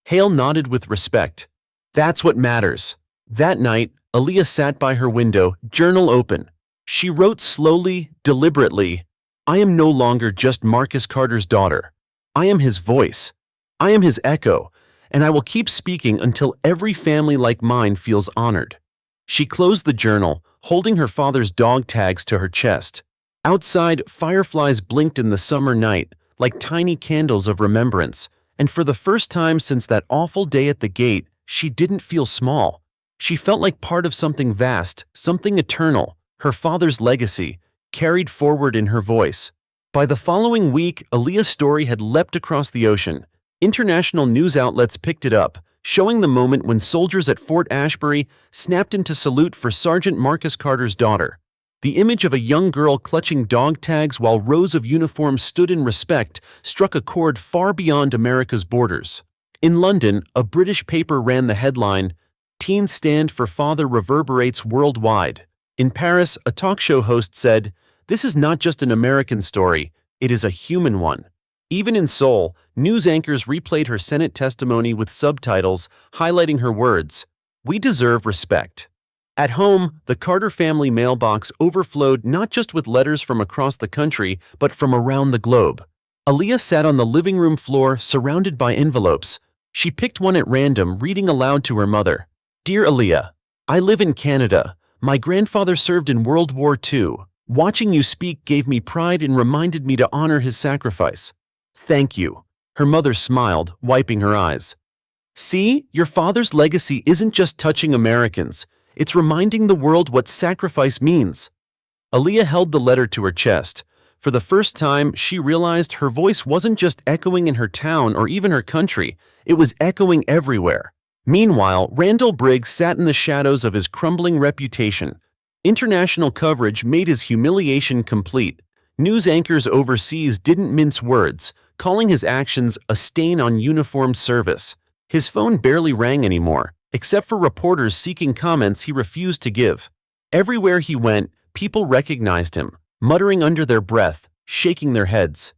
Hale nodded with respect. "That's what matters." That night, Aaliyah sat by her window, journal open. She wrote slowly, deliberately, "I am no longer just Marcus Carter's daughter. I am his voice. I am his echo, and I will keep speaking until every family like mine feels honored." She closed the journal, holding her father's dog tags to her chest. Outside, fireflies blinked in the summer night, like tiny candles of remembrance, and for the first time since that awful day at the gate, she didn't feel small. She felt like part of something vast, something eternal, her father's legacy, carried forward in her voice. By the following week, Aaliyah's story had leapt across the ocean. International news outlets picked it up, showing the moment when soldiers at Fort Ashbury snapped into salute for Sergeant Marcus Carter's daughter. The image of a young girl clutching dog tags while rows of uniforms stood in respect struck a chord far beyond America's borders. In London, a British paper ran the headline, "Teen Stand for Father Reverberates Worldwide." In Paris, a talk show host said, "This is not just an American story, it is a human one." Even in Seoul, news anchors replayed her Senate testimony with subtitles, highlighting her words, "We deserve respect." At home, the Carter family mailbox overflowed not just with letters from across the country, but from around the globe. Aaliyah sat on the living room floor, surrounded by envelopes. She picked one at random, reading aloud to her mother. "Dear Aaliyah, I live in Canada. My grandfather served in World War II. Watching you speak gave me pride and reminded me to honor his sacrifice. Thank you." Her mother smiled, wiping her eyes. "See, your father's legacy isn't just touching Americans. It's reminding the world what sacrifice means." Aaliyah held the letter to her chest. For the first time, she realized her voice wasn't just echoing in her town or even her country, it was echoing everywhere. Meanwhile, Randall Briggs sat in the shadows of his crumbling reputation. International coverage made his humiliation complete. News anchors overseas didn't mince words, calling his actions a stain on uniformed service. His phone barely rang anymore, except for reporters seeking comments he refused to give. Everywhere he went, people recognized him, muttering under their breath, shaking their heads.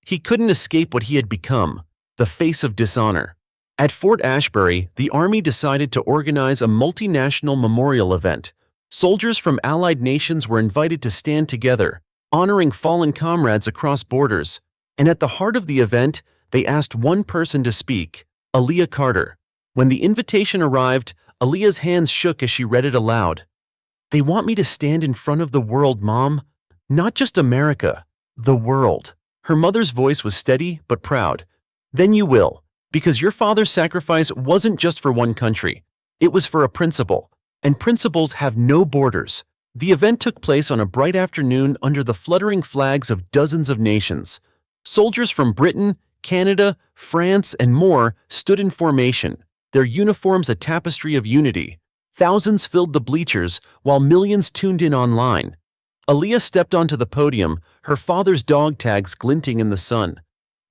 He couldn't escape what he had become, the face of dishonor. At Fort Ashbury, the Army decided to organize a multinational memorial event. Soldiers from allied nations were invited to stand together, honoring fallen comrades across borders. And at the heart of the event, they asked one person to speak, Aaliyah Carter. When the invitation arrived, Aaliyah's hands shook as she read it aloud. "They want me to stand in front of the world, Mom. Not just America, the world." Her mother's voice was steady but proud. "Then you will, because your father's sacrifice wasn't just for one country. It was for a principle, and principles have no borders." The event took place on a bright afternoon under the fluttering flags of dozens of nations. Soldiers from Britain, Canada, France, and more stood in formation, their uniforms a tapestry of unity. Thousands filled the bleachers, while millions tuned in online. Aaliyah stepped onto the podium, her father's dog tags glinting in the sun.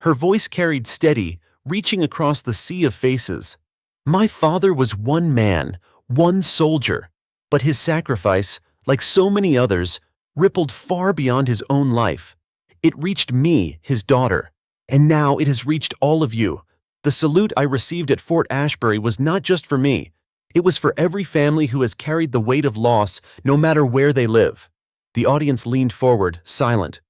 Her voice carried steady, reaching across the sea of faces. "My father was one man, one soldier, but his sacrifice, like so many others, rippled far beyond his own life. It reached me, his daughter, and now it has reached all of you. The salute I received at Fort Ashbury was not just for me. It was for every family who has carried the weight of loss, no matter where they live." The audience leaned forward, silent.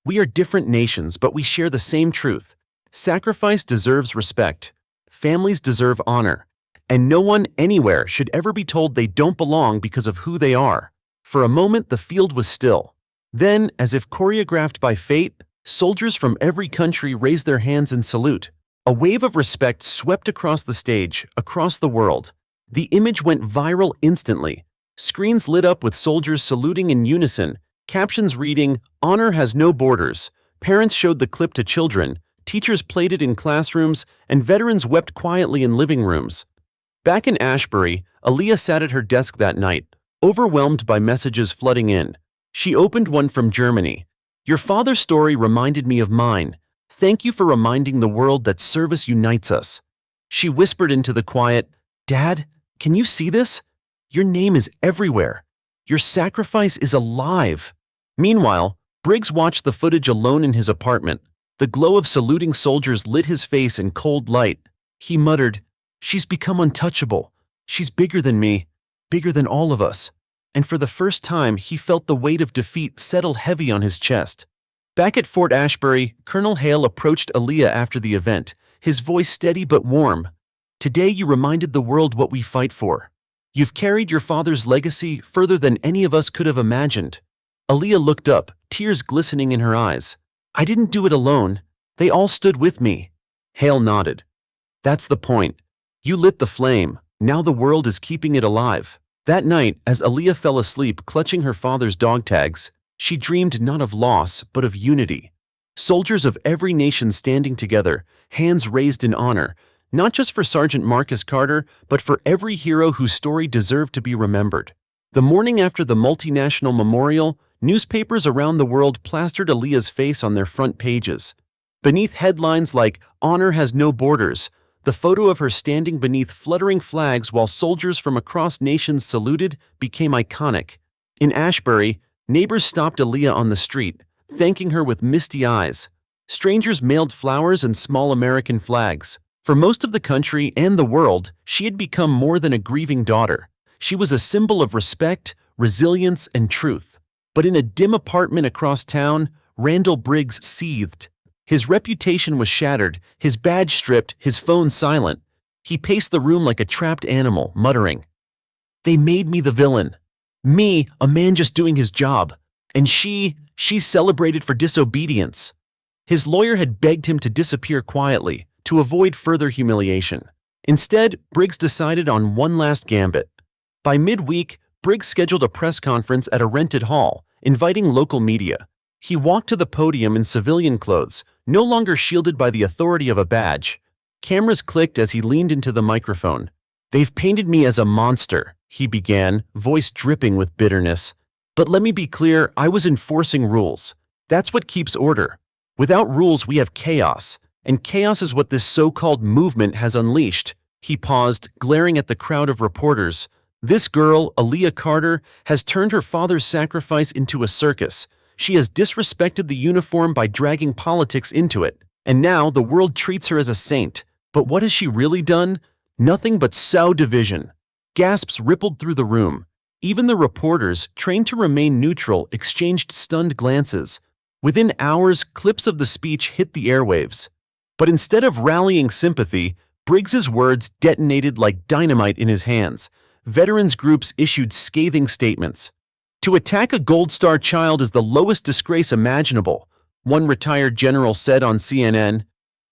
"We are different nations, but we share the same truth. Sacrifice deserves respect. Families deserve honor. And no one, anywhere, should ever be told they don't belong because of who they are." For a moment, the field was still. Then, as if choreographed by fate, soldiers from every country raised their hands in salute. A wave of respect swept across the stage, across the world. The image went viral instantly. Screens lit up with soldiers saluting in unison, captions reading, "Honor has no borders." Parents showed the clip to children, Teachers played it in classrooms, and veterans wept quietly in living rooms. Back in Ashbury, Aaliyah sat at her desk that night, overwhelmed by messages flooding in. She opened one from Germany. "Your father's story reminded me of mine. Thank you for reminding the world that service unites us." She whispered into the quiet, "Dad, can you see this? Your name is everywhere. Your sacrifice is alive." Meanwhile, Briggs watched the footage alone in his apartment. The glow of saluting soldiers lit his face in cold light. He muttered, "She's become untouchable. She's bigger than me, bigger than all of us." And for the first time, he felt the weight of defeat settle heavy on his chest. Back at Fort Ashbury, Colonel Hale approached Aaliyah after the event, his voice steady but warm. "Today you reminded the world what we fight for. You've carried your father's legacy further than any of us could have imagined." Aaliyah looked up, tears glistening in her eyes. "I didn't do it alone. They all stood with me." Hale nodded. "That's the point. You lit the flame. Now the world is keeping it alive." That night, as Aaliyah fell asleep clutching her father's dog tags, she dreamed not of loss, but of unity. Soldiers of every nation standing together, hands raised in honor, not just for Sergeant Marcus Carter, but for every hero whose story deserved to be remembered. The morning after the multinational memorial, newspapers around the world plastered Aaliyah's face on their front pages. Beneath headlines like "Honor Has No Borders," the photo of her standing beneath fluttering flags while soldiers from across nations saluted became iconic. In Ashbury, neighbors stopped Aaliyah on the street, thanking her with misty eyes. Strangers mailed flowers and small American flags. For most of the country and the world, she had become more than a grieving daughter. She was a symbol of respect, resilience, and truth. But in a dim apartment across town, Randall Briggs seethed. His reputation was shattered, his badge stripped, his phone silent. He paced the room like a trapped animal, muttering, "They made me the villain. Me, a man just doing his job. And she's celebrated for disobedience." His lawyer had begged him to disappear quietly, to avoid further humiliation. Instead, Briggs decided on one last gambit. By midweek, Briggs scheduled a press conference at a rented hall, inviting local media. He walked to the podium in civilian clothes, no longer shielded by the authority of a badge. Cameras clicked as he leaned into the microphone. "They've painted me as a monster," he began, voice dripping with bitterness. "But let me be clear, I was enforcing rules. That's what keeps order. Without rules, we have chaos, and chaos is what this so-called movement has unleashed." He paused, glaring at the crowd of reporters. "This girl, Aaliyah Carter, has turned her father's sacrifice into a circus. She has disrespected the uniform by dragging politics into it. And now the world treats her as a saint. But what has she really done? Nothing but sow division." Gasps rippled through the room. Even the reporters, trained to remain neutral, exchanged stunned glances. Within hours, clips of the speech hit the airwaves. But instead of rallying sympathy, Briggs's words detonated like dynamite in his hands. Veterans groups issued scathing statements. "To attack a Gold Star child is the lowest disgrace imaginable," one retired general said on CNN.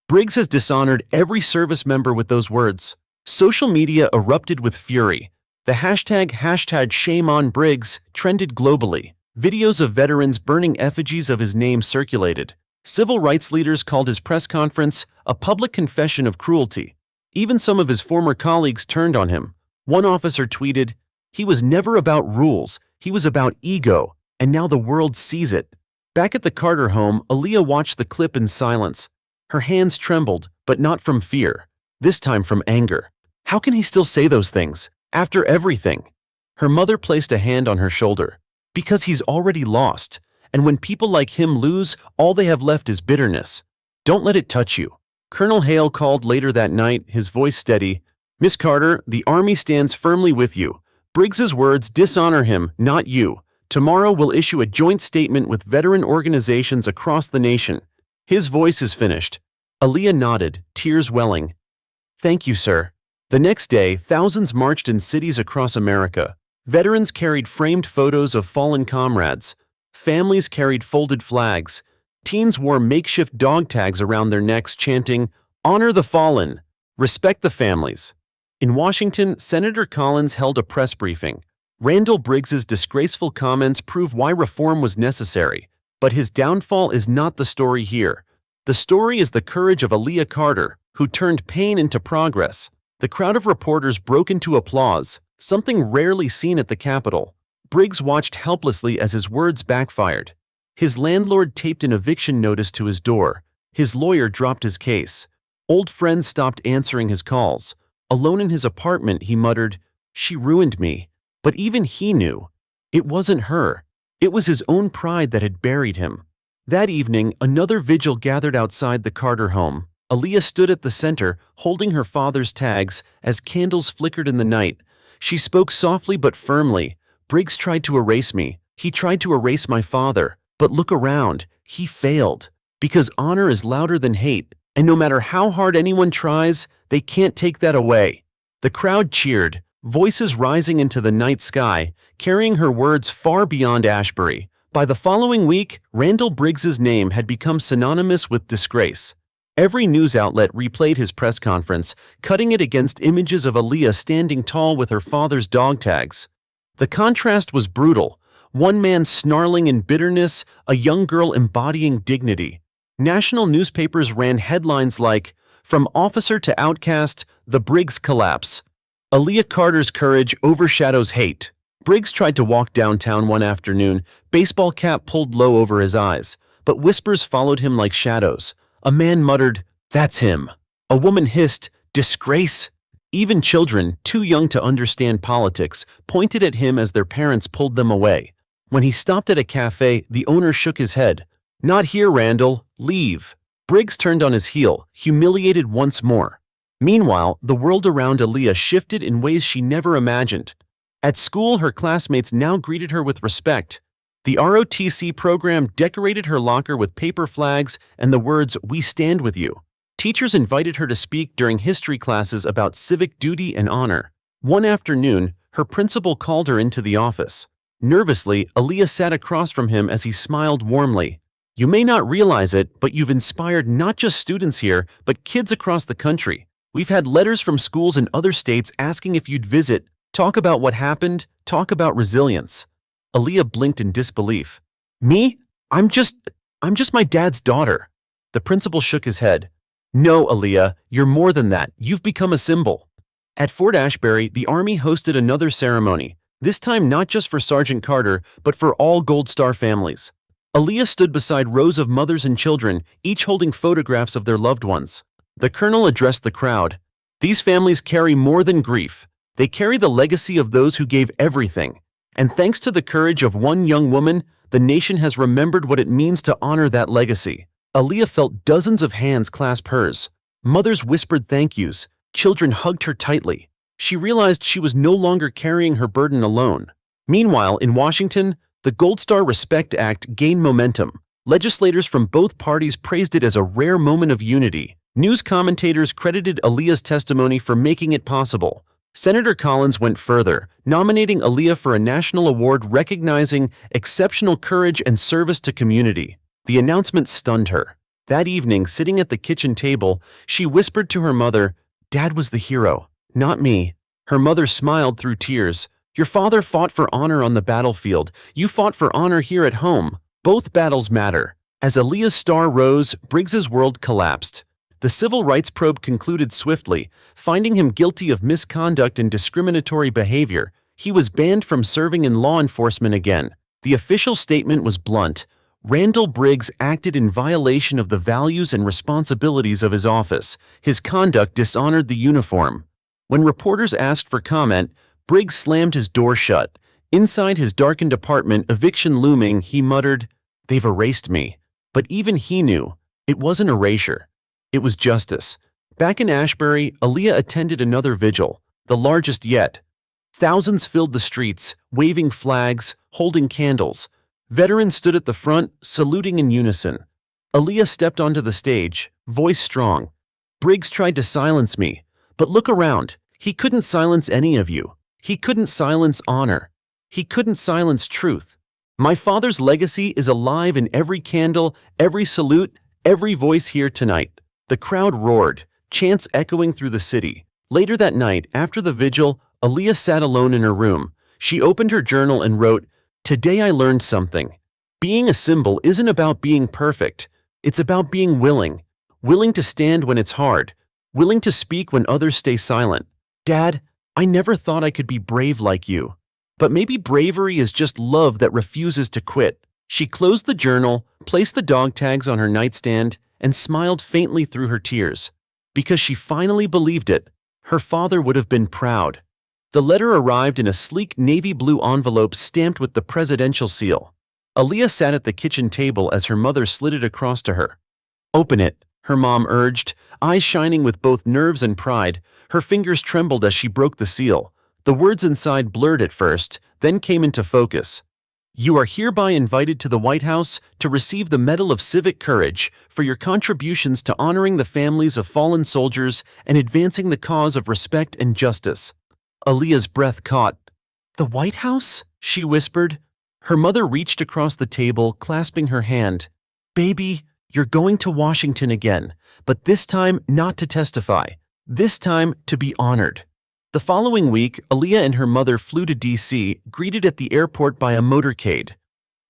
Briggs has dishonored every service member with those words. Social media erupted with fury. The hashtag #ShameOnBriggs trended globally. Videos of veterans burning effigies of his name circulated. Civil rights leaders called his press conference a public confession of cruelty. Even some of his former colleagues turned on him. One officer tweeted, "He was never about rules, he was about ego, and now the world sees it." Back at the Carter home, Aaliyah watched the clip in silence. Her hands trembled, but not from fear. This time from anger. How can he still say those things, after everything? Her mother placed a hand on her shoulder. "Because he's already lost, and when people like him lose, all they have left is bitterness. Don't let it touch you." Colonel Hale called later that night, his voice steady. "Miss Carter, the Army stands firmly with you. Briggs's words dishonor him, not you. Tomorrow we'll issue a joint statement with veteran organizations across the nation." His voice is finished. Aaliyah nodded, tears welling. "Thank you, sir." The next day, thousands marched in cities across America. Veterans carried framed photos of fallen comrades. Families carried folded flags. Teens wore makeshift dog tags around their necks chanting, "Honor the fallen, respect the families." In Washington, Senator Collins held a press briefing. Randall Briggs's disgraceful comments prove why reform was necessary, but his downfall is not the story here. The story is the courage of Aaliyah Carter, who turned pain into progress. The crowd of reporters broke into applause, something rarely seen at the Capitol. Briggs watched helplessly as his words backfired. His landlord taped an eviction notice to his door. His lawyer dropped his case. Old friends stopped answering his calls. Alone in his apartment, he muttered, "She ruined me." But even he knew. It wasn't her. It was his own pride that had buried him. That evening, another vigil gathered outside the Carter home. Aaliyah stood at the center, holding her father's tags, as candles flickered in the night. She spoke softly but firmly. "Briggs tried to erase me. He tried to erase my father. But look around. He failed. Because honor is louder than hate, and no matter how hard anyone tries, they can't take that away." The crowd cheered, voices rising into the night sky, carrying her words far beyond Ashbury. By the following week, Randall Briggs's name had become synonymous with disgrace. Every news outlet replayed his press conference, cutting it against images of Aaliyah standing tall with her father's dog tags. The contrast was brutal. One man snarling in bitterness, a young girl embodying dignity. National newspapers ran headlines like, "From Officer to Outcast, the Briggs Collapse." Aaliyah Carter's courage overshadows hate. Briggs tried to walk downtown one afternoon, baseball cap pulled low over his eyes, but whispers followed him like shadows. A man muttered, "That's him." A woman hissed, "Disgrace." Even children, too young to understand politics, pointed at him as their parents pulled them away. When he stopped at a cafe, the owner shook his head. "Not here, Randall. Leave." Briggs turned on his heel, humiliated once more. Meanwhile, the world around Aaliyah shifted in ways she never imagined. At school, her classmates now greeted her with respect. The ROTC program decorated her locker with paper flags and the words, "We stand with you." Teachers invited her to speak during history classes about civic duty and honor. One afternoon, her principal called her into the office. Nervously, Aaliyah sat across from him as he smiled warmly. "You may not realize it, but you've inspired not just students here, but kids across the country. We've had letters from schools in other states asking if you'd visit, talk about what happened, talk about resilience." Aaliyah blinked in disbelief. "Me? I'm just my dad's daughter." The principal shook his head. "No, Aaliyah, you're more than that. You've become a symbol." At Fort Ashbury, the Army hosted another ceremony, this time not just for Sergeant Carter, but for all Gold Star families. Aaliyah stood beside rows of mothers and children, each holding photographs of their loved ones. The colonel addressed the crowd. "These families carry more than grief. They carry the legacy of those who gave everything. And thanks to the courage of one young woman, the nation has remembered what it means to honor that legacy." Aaliyah felt dozens of hands clasp hers. Mothers whispered thank yous. Children hugged her tightly. She realized she was no longer carrying her burden alone. Meanwhile, in Washington, the Gold Star Respect Act gained momentum. Legislators from both parties praised it as a rare moment of unity. News commentators credited Aaliyah's testimony for making it possible. Senator Collins went further, nominating Aaliyah for a national award recognizing exceptional courage and service to community. The announcement stunned her. That evening, sitting at the kitchen table, she whispered to her mother, "Dad was the hero, not me." Her mother smiled through tears. "Your father fought for honor on the battlefield. You fought for honor here at home. Both battles matter." As Aaliyah's star rose, Briggs's world collapsed. The civil rights probe concluded swiftly, finding him guilty of misconduct and discriminatory behavior. He was banned from serving in law enforcement again. The official statement was blunt. Randall Briggs acted in violation of the values and responsibilities of his office. His conduct dishonored the uniform. When reporters asked for comment, Briggs slammed his door shut. Inside his darkened apartment, eviction looming, he muttered, "They've erased me." But even he knew, it wasn't erasure. It was justice. Back in Ashbury, Aaliyah attended another vigil, the largest yet. Thousands filled the streets, waving flags, holding candles. Veterans stood at the front, saluting in unison. Aaliyah stepped onto the stage, voice strong. "Briggs tried to silence me, but look around. He couldn't silence any of you. He couldn't silence honor. He couldn't silence truth. My father's legacy is alive in every candle, every salute, every voice here tonight." The crowd roared, chants echoing through the city. Later that night, after the vigil, Aaliyah sat alone in her room. She opened her journal and wrote, "Today I learned something. Being a symbol isn't about being perfect. It's about being willing. Willing to stand when it's hard. Willing to speak when others stay silent. Dad, I never thought I could be brave like you. But maybe bravery is just love that refuses to quit. She closed the journal, placed the dog tags on her nightstand, and smiled faintly through her tears. Because she finally believed it. Her father would have been proud. The letter arrived in a sleek navy blue envelope stamped with the presidential seal. Aaliyah sat at the kitchen table as her mother slid it across to her. "Open it," her mom urged, eyes shining with both nerves and pride. Her fingers trembled as she broke the seal. The words inside blurred at first, then came into focus. "You are hereby invited to the White House to receive the Medal of Civic Courage for your contributions to honoring the families of fallen soldiers and advancing the cause of respect and justice." Aaliyah's breath caught. "The White House?" she whispered. Her mother reached across the table, clasping her hand. "Baby, you're going to Washington again, but this time not to testify. This time to be honored." The following week, Aaliyah and her mother flew to D.C., greeted at the airport by a motorcade.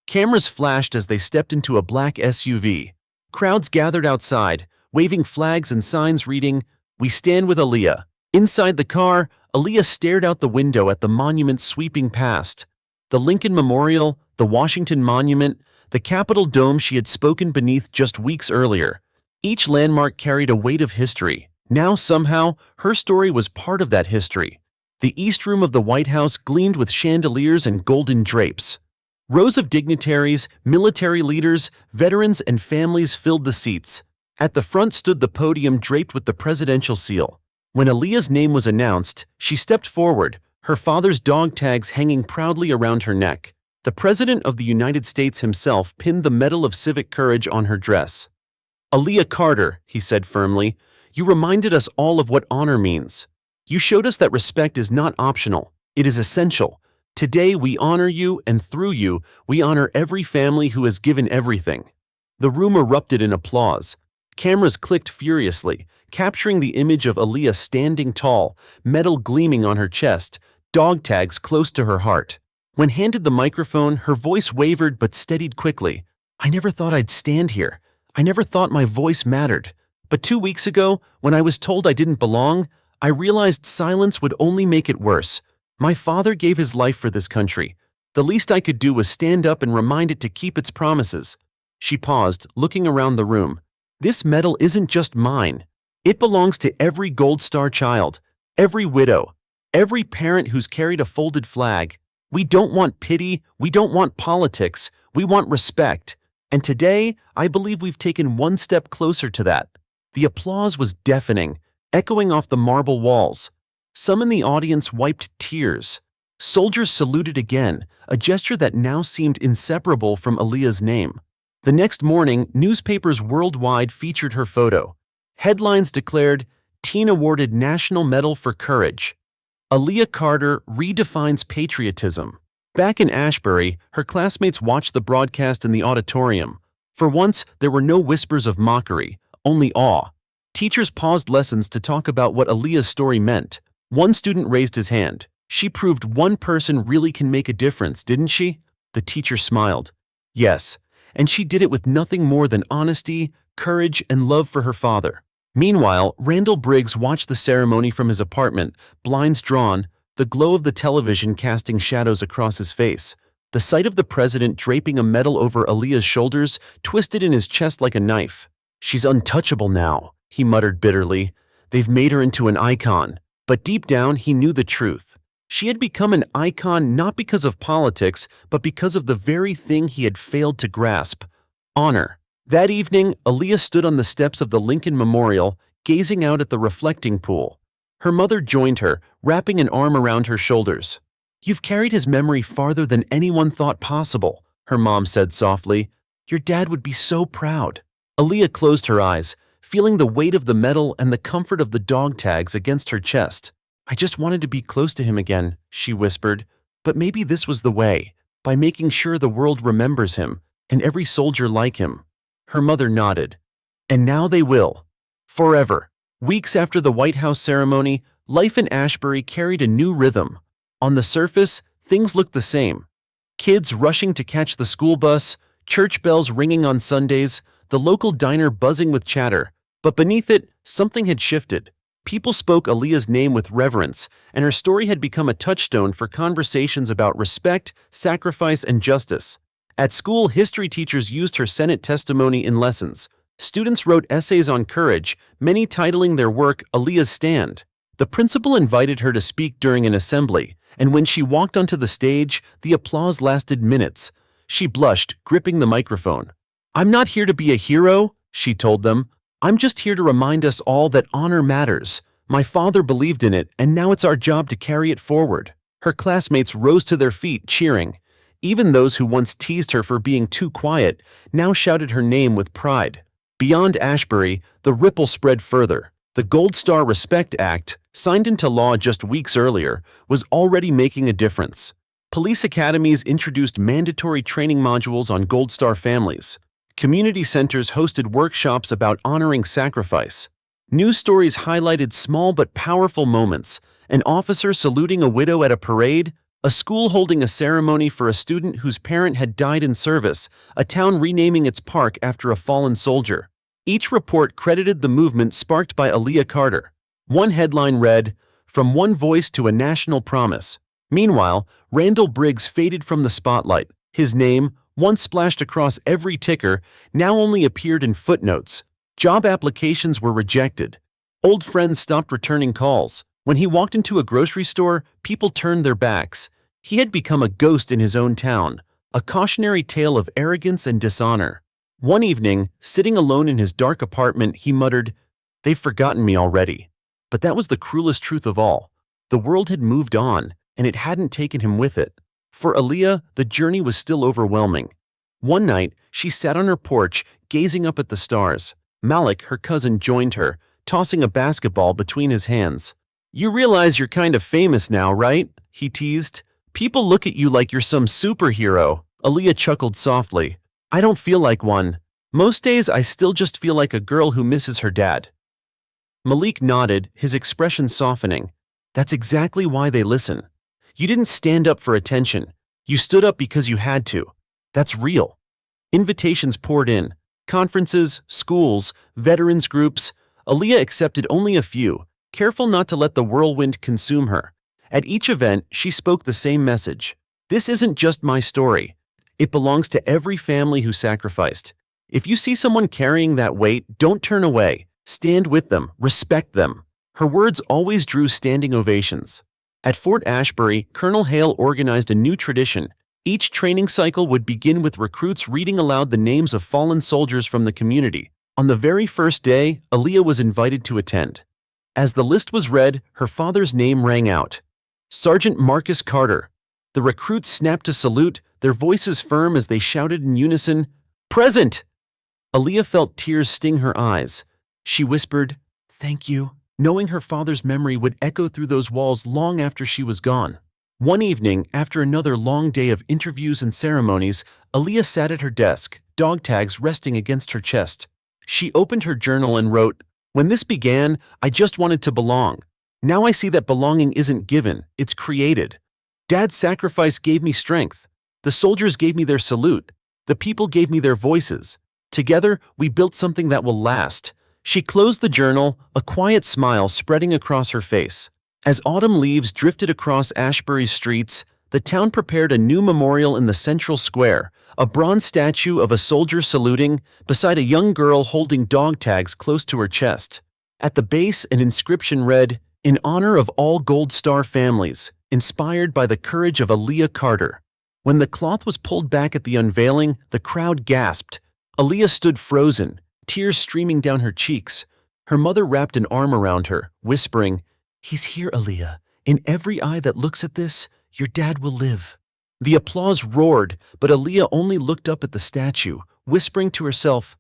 Cameras flashed as they stepped into a black SUV. Crowds gathered outside, waving flags and signs reading, "We stand with Aaliyah." Inside the car, Aaliyah stared out the window at the monuments sweeping past. The Lincoln Memorial, the Washington Monument, the Capitol Dome she had spoken beneath just weeks earlier. Each landmark carried a weight of history. Now, somehow, her story was part of that history. The East Room of the White House gleamed with chandeliers and golden drapes. Rows of dignitaries, military leaders, veterans, and families filled the seats. At the front stood the podium draped with the presidential seal. When Aaliyah's name was announced, she stepped forward, her father's dog tags hanging proudly around her neck. The President of the United States himself pinned the Medal of Civic Courage on her dress. "Aaliyah Carter," he said firmly, "you reminded us all of what honor means. You showed us that respect is not optional, it is essential. Today we honor you, and through you, we honor every family who has given everything." The room erupted in applause. Cameras clicked furiously, capturing the image of Aaliyah standing tall, metal gleaming on her chest, dog tags close to her heart. When handed the microphone, her voice wavered but steadied quickly. "I never thought I'd stand here. I never thought my voice mattered. But 2 weeks ago, when I was told I didn't belong, I realized silence would only make it worse. My father gave his life for this country. The least I could do was stand up and remind it to keep its promises." She paused, looking around the room. "This medal isn't just mine. It belongs to every Gold Star child, every widow, every parent who's carried a folded flag. We don't want pity, we don't want politics, we want respect. And today, I believe we've taken one step closer to that." The applause was deafening, echoing off the marble walls. Some in the audience wiped tears. Soldiers saluted again, a gesture that now seemed inseparable from Aaliyah's name. The next morning, newspapers worldwide featured her photo. Headlines declared, "Teen awarded National Medal for Courage." Aaliyah Carter redefines patriotism. Back in Ashbury, her classmates watched the broadcast in the auditorium. For once, there were no whispers of mockery, only awe. Teachers paused lessons to talk about what Aaliyah's story meant. One student raised his hand. "She proved one person really can make a difference, didn't she?" The teacher smiled. "Yes, and she did it with nothing more than honesty, courage, and love for her father." Meanwhile, Randall Briggs watched the ceremony from his apartment, blinds drawn, the glow of the television casting shadows across his face. The sight of the president draping a medal over Aaliyah's shoulders twisted in his chest like a knife. "She's untouchable now," he muttered bitterly. "They've made her into an icon." But deep down, he knew the truth. She had become an icon not because of politics, but because of the very thing he had failed to grasp: honor. That evening, Aaliyah stood on the steps of the Lincoln Memorial, gazing out at the reflecting pool. Her mother joined her, wrapping an arm around her shoulders. "You've carried his memory farther than anyone thought possible," her mom said softly. "Your dad would be so proud." Aaliyah closed her eyes, feeling the weight of the medal and the comfort of the dog tags against her chest. "I just wanted to be close to him again," she whispered. "But maybe this was the way, by making sure the world remembers him, and every soldier like him." Her mother nodded. "And now they will. Forever." Weeks after the White House ceremony, life in Ashbury carried a new rhythm. On the surface, things looked the same. Kids rushing to catch the school bus, church bells ringing on Sundays, the local diner buzzing with chatter, but beneath it, something had shifted. People spoke Aaliyah's name with reverence, and her story had become a touchstone for conversations about respect, sacrifice, and justice. At school, history teachers used her Senate testimony in lessons. Students wrote essays on courage, many titling their work Aaliyah's Stand. The principal invited her to speak during an assembly, and when she walked onto the stage, the applause lasted minutes. She blushed, gripping the microphone. "I'm not here to be a hero," she told them. "I'm just here to remind us all that honor matters. My father believed in it, and now it's our job to carry it forward." Her classmates rose to their feet, cheering. Even those who once teased her for being too quiet now shouted her name with pride. Beyond Ashbury, the ripple spread further. The Gold Star Respect Act, signed into law just weeks earlier, was already making a difference. Police academies introduced mandatory training modules on Gold Star families. Community centers hosted workshops about honoring sacrifice. News stories highlighted small but powerful moments: an officer saluting a widow at a parade, a school holding a ceremony for a student whose parent had died in service, a town renaming its park after a fallen soldier. Each report credited the movement sparked by Aaliyah Carter. One headline read, "From one voice to a national promise." Meanwhile, Randall Briggs faded from the spotlight. His name, once splashed across every ticker, now only appeared in footnotes. Job applications were rejected. Old friends stopped returning calls. When he walked into a grocery store, people turned their backs. He had become a ghost in his own town, a cautionary tale of arrogance and dishonor. One evening, sitting alone in his dark apartment, he muttered, "They've forgotten me already." But that was the cruelest truth of all. The world had moved on, and it hadn't taken him with it. For Aaliyah, the journey was still overwhelming. One night, she sat on her porch, gazing up at the stars. Malik, her cousin, joined her, tossing a basketball between his hands. "You realize you're kind of famous now, right?" he teased. "People look at you like you're some superhero." Aaliyah chuckled softly. "I don't feel like one. Most days I still just feel like a girl who misses her dad." Malik nodded, his expression softening. "That's exactly why they listen. You didn't stand up for attention. You stood up because you had to. That's real." Invitations poured in. Conferences, schools, veterans groups. Aaliyah accepted only a few, careful not to let the whirlwind consume her. At each event, she spoke the same message. "This isn't just my story. It belongs to every family who sacrificed. If you see someone carrying that weight, don't turn away. Stand with them, respect them." Her words always drew standing ovations. At Fort Ashbury, Colonel Hale organized a new tradition. Each training cycle would begin with recruits reading aloud the names of fallen soldiers from the community. On the very first day, Aaliyah was invited to attend. As the list was read, her father's name rang out. Sergeant Marcus Carter. The recruits snapped to salute, their voices firm as they shouted in unison, "Present!" Aaliyah felt tears sting her eyes. She whispered, "Thank you," knowing her father's memory would echo through those walls long after she was gone. One evening, after another long day of interviews and ceremonies, Aaliyah sat at her desk, dog tags resting against her chest. She opened her journal and wrote, "When this began, I just wanted to belong. Now I see that belonging isn't given, it's created. Dad's sacrifice gave me strength. The soldiers gave me their salute. The people gave me their voices. Together, we built something that will last." She closed the journal, a quiet smile spreading across her face. As autumn leaves drifted across Ashbury's streets, the town prepared a new memorial in the central square, a bronze statue of a soldier saluting, beside a young girl holding dog tags close to her chest. At the base, an inscription read, "In honor of all Gold Star families, inspired by the courage of Aaliyah Carter." When the cloth was pulled back at the unveiling, the crowd gasped. Aaliyah stood frozen, tears streaming down her cheeks. Her mother wrapped an arm around her, whispering, "He's here, Aaliyah. In every eye that looks at this, your dad will live." The applause roared, but Aaliyah only looked up at the statue, whispering to herself,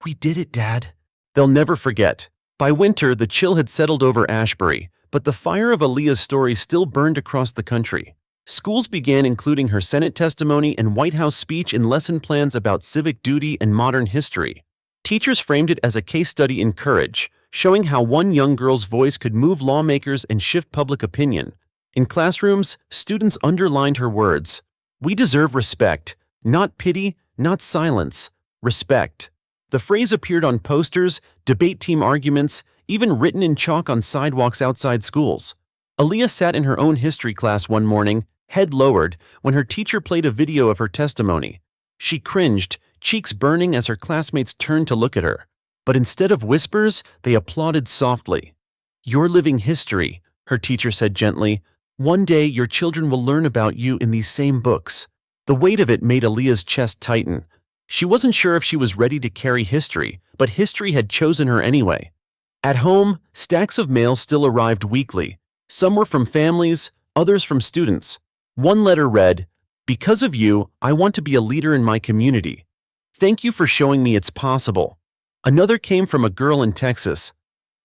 "We did it, Dad." They'll never forget. By winter, the chill had settled over Ashbury, but the fire of Aaliyah's story still burned across the country. Schools began including her Senate testimony and White House speech in lesson plans about civic duty and modern history. Teachers framed it as a case study in courage, showing how one young girl's voice could move lawmakers and shift public opinion. In classrooms, students underlined her words. "We deserve respect, not pity, not silence, respect." The phrase appeared on posters, debate team arguments, even written in chalk on sidewalks outside schools. Aaliyah sat in her own history class one morning, head lowered, when her teacher played a video of her testimony. She cringed, cheeks burning as her classmates turned to look at her. But instead of whispers, they applauded softly. "You're living history," her teacher said gently. "One day your children will learn about you in these same books." The weight of it made Aaliyah's chest tighten. She wasn't sure if she was ready to carry history, but history had chosen her anyway. At home, stacks of mail still arrived weekly. Some were from families, others from students. One letter read, "Because of you, I want to be a leader in my community. Thank you for showing me it's possible." Another came from a girl in Texas.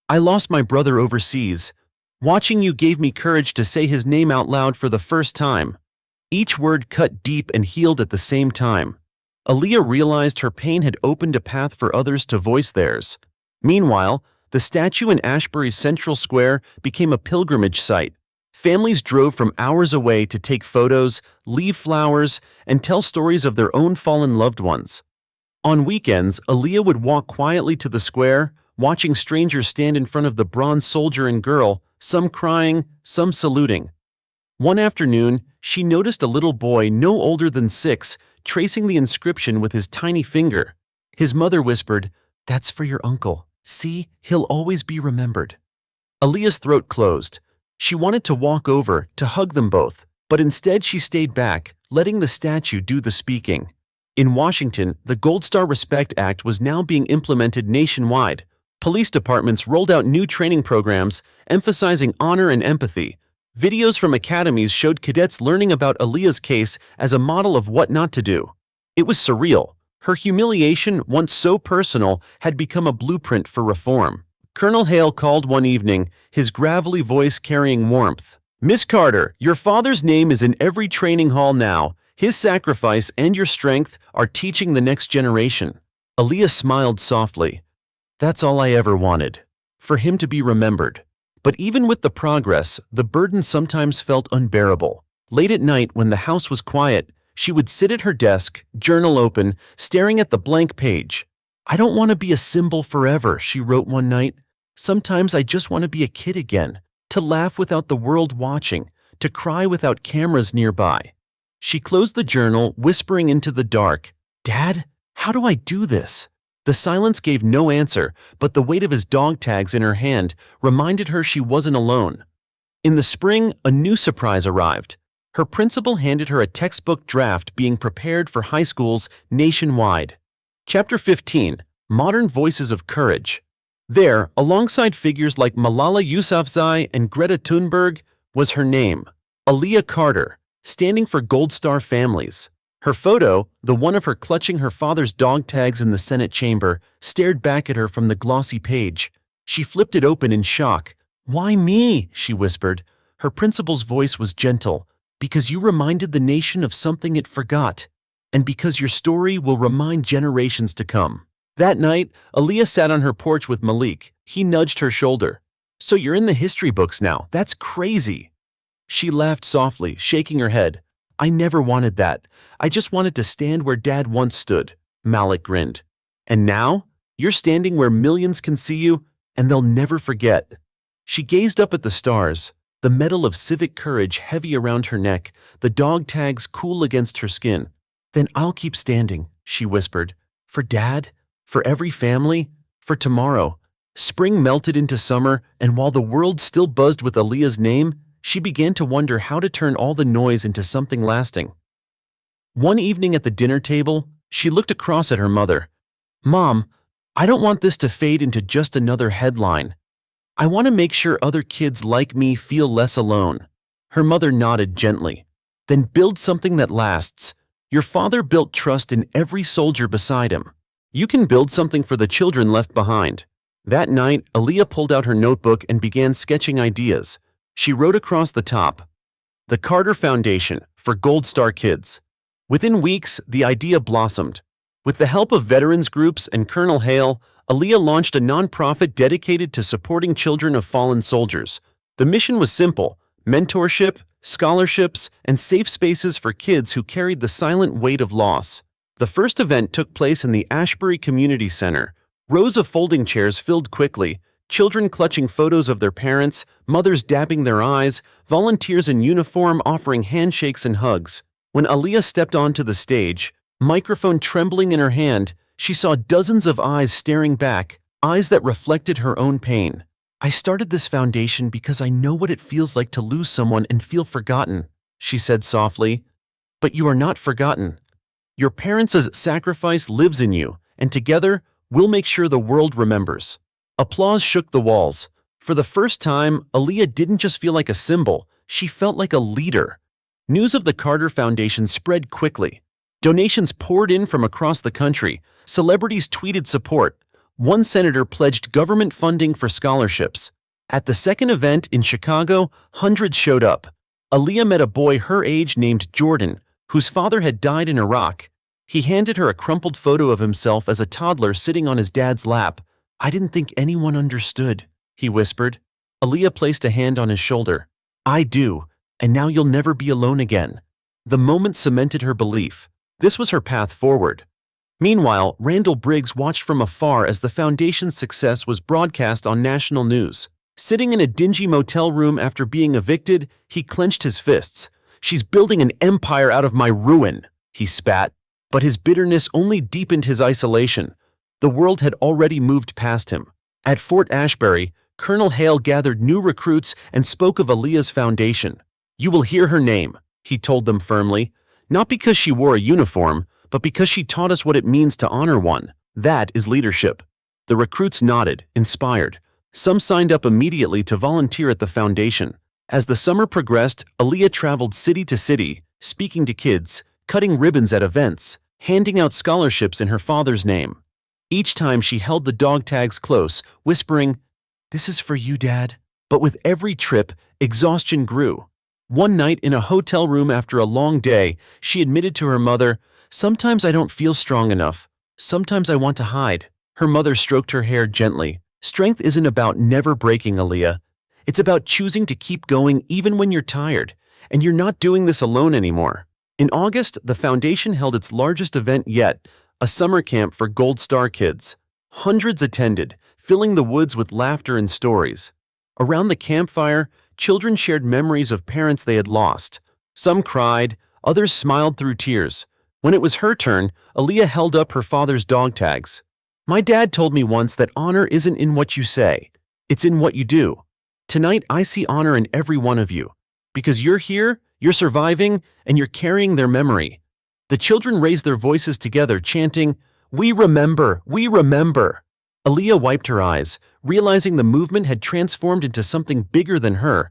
"I lost my brother overseas. Watching you gave me courage to say his name out loud for the first time." Each word cut deep and healed at the same time. Aaliyah realized her pain had opened a path for others to voice theirs. Meanwhile, the statue in Ashbury's Central Square became a pilgrimage site. Families drove from hours away to take photos, leave flowers, and tell stories of their own fallen loved ones. On weekends, Aaliyah would walk quietly to the square, watching strangers stand in front of the bronze soldier and girl, some crying, some saluting. One afternoon, she noticed a little boy no older than 6 tracing the inscription with his tiny finger. His mother whispered, "That's for your uncle. See, he'll always be remembered." Aaliyah's throat closed. She wanted to walk over, to hug them both, but instead she stayed back, letting the statue do the speaking. In Washington, the Gold Star Respect Act was now being implemented nationwide. Police departments rolled out new training programs, emphasizing honor and empathy. Videos from academies showed cadets learning about Aaliyah's case as a model of what not to do. It was surreal. Her humiliation, once so personal, had become a blueprint for reform. Colonel Hale called one evening, his gravelly voice carrying warmth. "Miss Carter, your father's name is in every training hall now. His sacrifice and your strength are teaching the next generation." Aaliyah smiled softly. "That's all I ever wanted. For him to be remembered." But even with the progress, the burden sometimes felt unbearable. Late at night, when the house was quiet, she would sit at her desk, journal open, staring at the blank page. "I don't want to be a symbol forever," she wrote one night. "Sometimes I just want to be a kid again, to laugh without the world watching, to cry without cameras nearby." She closed the journal, whispering into the dark, "Dad, how do I do this?" The silence gave no answer, but the weight of his dog tags in her hand reminded her she wasn't alone. In the spring, a new surprise arrived. Her principal handed her a textbook draft being prepared for high schools nationwide. Chapter 15, Modern Voices of Courage. There, alongside figures like Malala Yousafzai and Greta Thunberg, was her name, Aaliyah Carter, standing for Gold Star families. Her photo, the one of her clutching her father's dog tags in the Senate chamber, stared back at her from the glossy page. She flipped it open in shock. "Why me?" she whispered. Her principal's voice was gentle. "Because you reminded the nation of something it forgot, and because your story will remind generations to come." That night, Aaliyah sat on her porch with Malik. He nudged her shoulder. "So you're in the history books now. That's crazy." She laughed softly, shaking her head. "I never wanted that. I just wanted to stand where Dad once stood." Malik grinned. "And now, you're standing where millions can see you, and they'll never forget." She gazed up at the stars, the Medal of Civic Courage heavy around her neck, the dog tags cool against her skin. "Then I'll keep standing," she whispered. "For Dad, for every family, for tomorrow." Spring melted into summer, and while the world still buzzed with Aaliyah's name, she began to wonder how to turn all the noise into something lasting. One evening at the dinner table, she looked across at her mother. "Mom, I don't want this to fade into just another headline. I want to make sure other kids like me feel less alone." Her mother nodded gently. "Then build something that lasts. Your father built trust in every soldier beside him. You can build something for the children left behind." That night, Aaliyah pulled out her notebook and began sketching ideas. She wrote across the top, "The Carter Foundation for Gold Star Kids." Within weeks, the idea blossomed. With the help of veterans groups and Colonel Hale, Aaliyah launched a nonprofit dedicated to supporting children of fallen soldiers. The mission was simple: mentorship, scholarships, and safe spaces for kids who carried the silent weight of loss. The first event took place in the Ashbury Community Center. Rows of folding chairs filled quickly, children clutching photos of their parents, mothers dabbing their eyes, volunteers in uniform offering handshakes and hugs. When Aaliyah stepped onto the stage, microphone trembling in her hand, she saw dozens of eyes staring back, eyes that reflected her own pain. "I started this foundation because I know what it feels like to lose someone and feel forgotten," she said softly. "But you are not forgotten. Your parents' sacrifice lives in you, and together, we'll make sure the world remembers." Applause shook the walls. For the first time, Aaliyah didn't just feel like a symbol, she felt like a leader. News of the Carter Foundation spread quickly. Donations poured in from across the country. Celebrities tweeted support. One senator pledged government funding for scholarships. At the second event in Chicago, hundreds showed up. Aaliyah met a boy her age named Jordan, whose father had died in Iraq. He handed her a crumpled photo of himself as a toddler sitting on his dad's lap. "I didn't think anyone understood," he whispered. Aaliyah placed a hand on his shoulder. "I do, and now you'll never be alone again." The moment cemented her belief. This was her path forward. Meanwhile, Randall Briggs watched from afar as the foundation's success was broadcast on national news. Sitting in a dingy motel room after being evicted, he clenched his fists. "She's building an empire out of my ruin," he spat. But his bitterness only deepened his isolation. The world had already moved past him. At Fort Ashbury, Colonel Hale gathered new recruits and spoke of Aaliyah's foundation. "You will hear her name," he told them firmly, "not because she wore a uniform, but because she taught us what it means to honor one. That is leadership." The recruits nodded, inspired. Some signed up immediately to volunteer at the foundation. As the summer progressed, Aaliyah traveled city to city, speaking to kids, cutting ribbons at events, handing out scholarships in her father's name. Each time she held the dog tags close, whispering, "This is for you, Dad." But with every trip, exhaustion grew. One night in a hotel room after a long day, she admitted to her mother, "Sometimes I don't feel strong enough. Sometimes I want to hide." Her mother stroked her hair gently. "Strength isn't about never breaking, Aaliyah. It's about choosing to keep going even when you're tired, and you're not doing this alone anymore." In August, the foundation held its largest event yet, a summer camp for Gold Star kids. Hundreds attended, filling the woods with laughter and stories. Around the campfire, children shared memories of parents they had lost. Some cried, others smiled through tears. When it was her turn, Aaliyah held up her father's dog tags. "My dad told me once that honor isn't in what you say, it's in what you do. Tonight I see honor in every one of you. Because you're here, you're surviving, and you're carrying their memory." The children raised their voices together, chanting, "We remember, we remember." Aaliyah wiped her eyes, realizing the movement had transformed into something bigger than her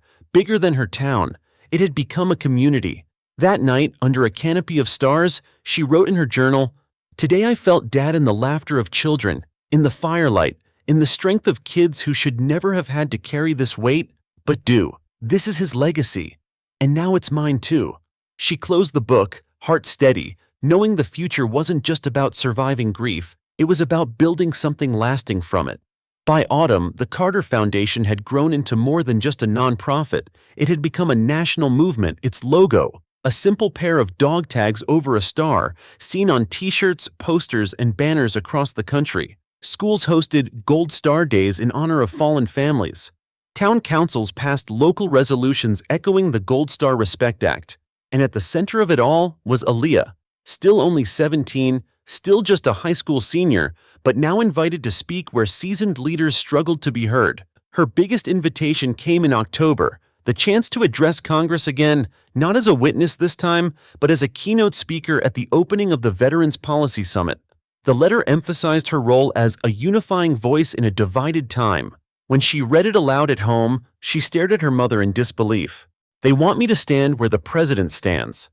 town. It had become a community. That night, under a canopy of stars, she wrote in her journal, "Today I felt Dad in the laughter of children, in the firelight, in the strength of kids who should never have had to carry this weight, but do. This is his legacy. And now it's mine too." She closed the book, heart steady, knowing the future wasn't just about surviving grief, it was about building something lasting from it. By autumn, the Carter Foundation had grown into more than just a nonprofit. It had become a national movement. Its logo, a simple pair of dog tags over a star, seen on t-shirts, posters, and banners across the country. Schools hosted Gold Star Days in honor of fallen families. Town councils passed local resolutions echoing the Gold Star Respect Act. And at the center of it all was Aaliyah, still only 17, still just a high school senior, but now invited to speak where seasoned leaders struggled to be heard. Her biggest invitation came in October, the chance to address Congress again, not as a witness this time, but as a keynote speaker at the opening of the Veterans Policy Summit. The letter emphasized her role as a unifying voice in a divided time. When she read it aloud at home, she stared at her mother in disbelief. "They want me to stand where the president stands."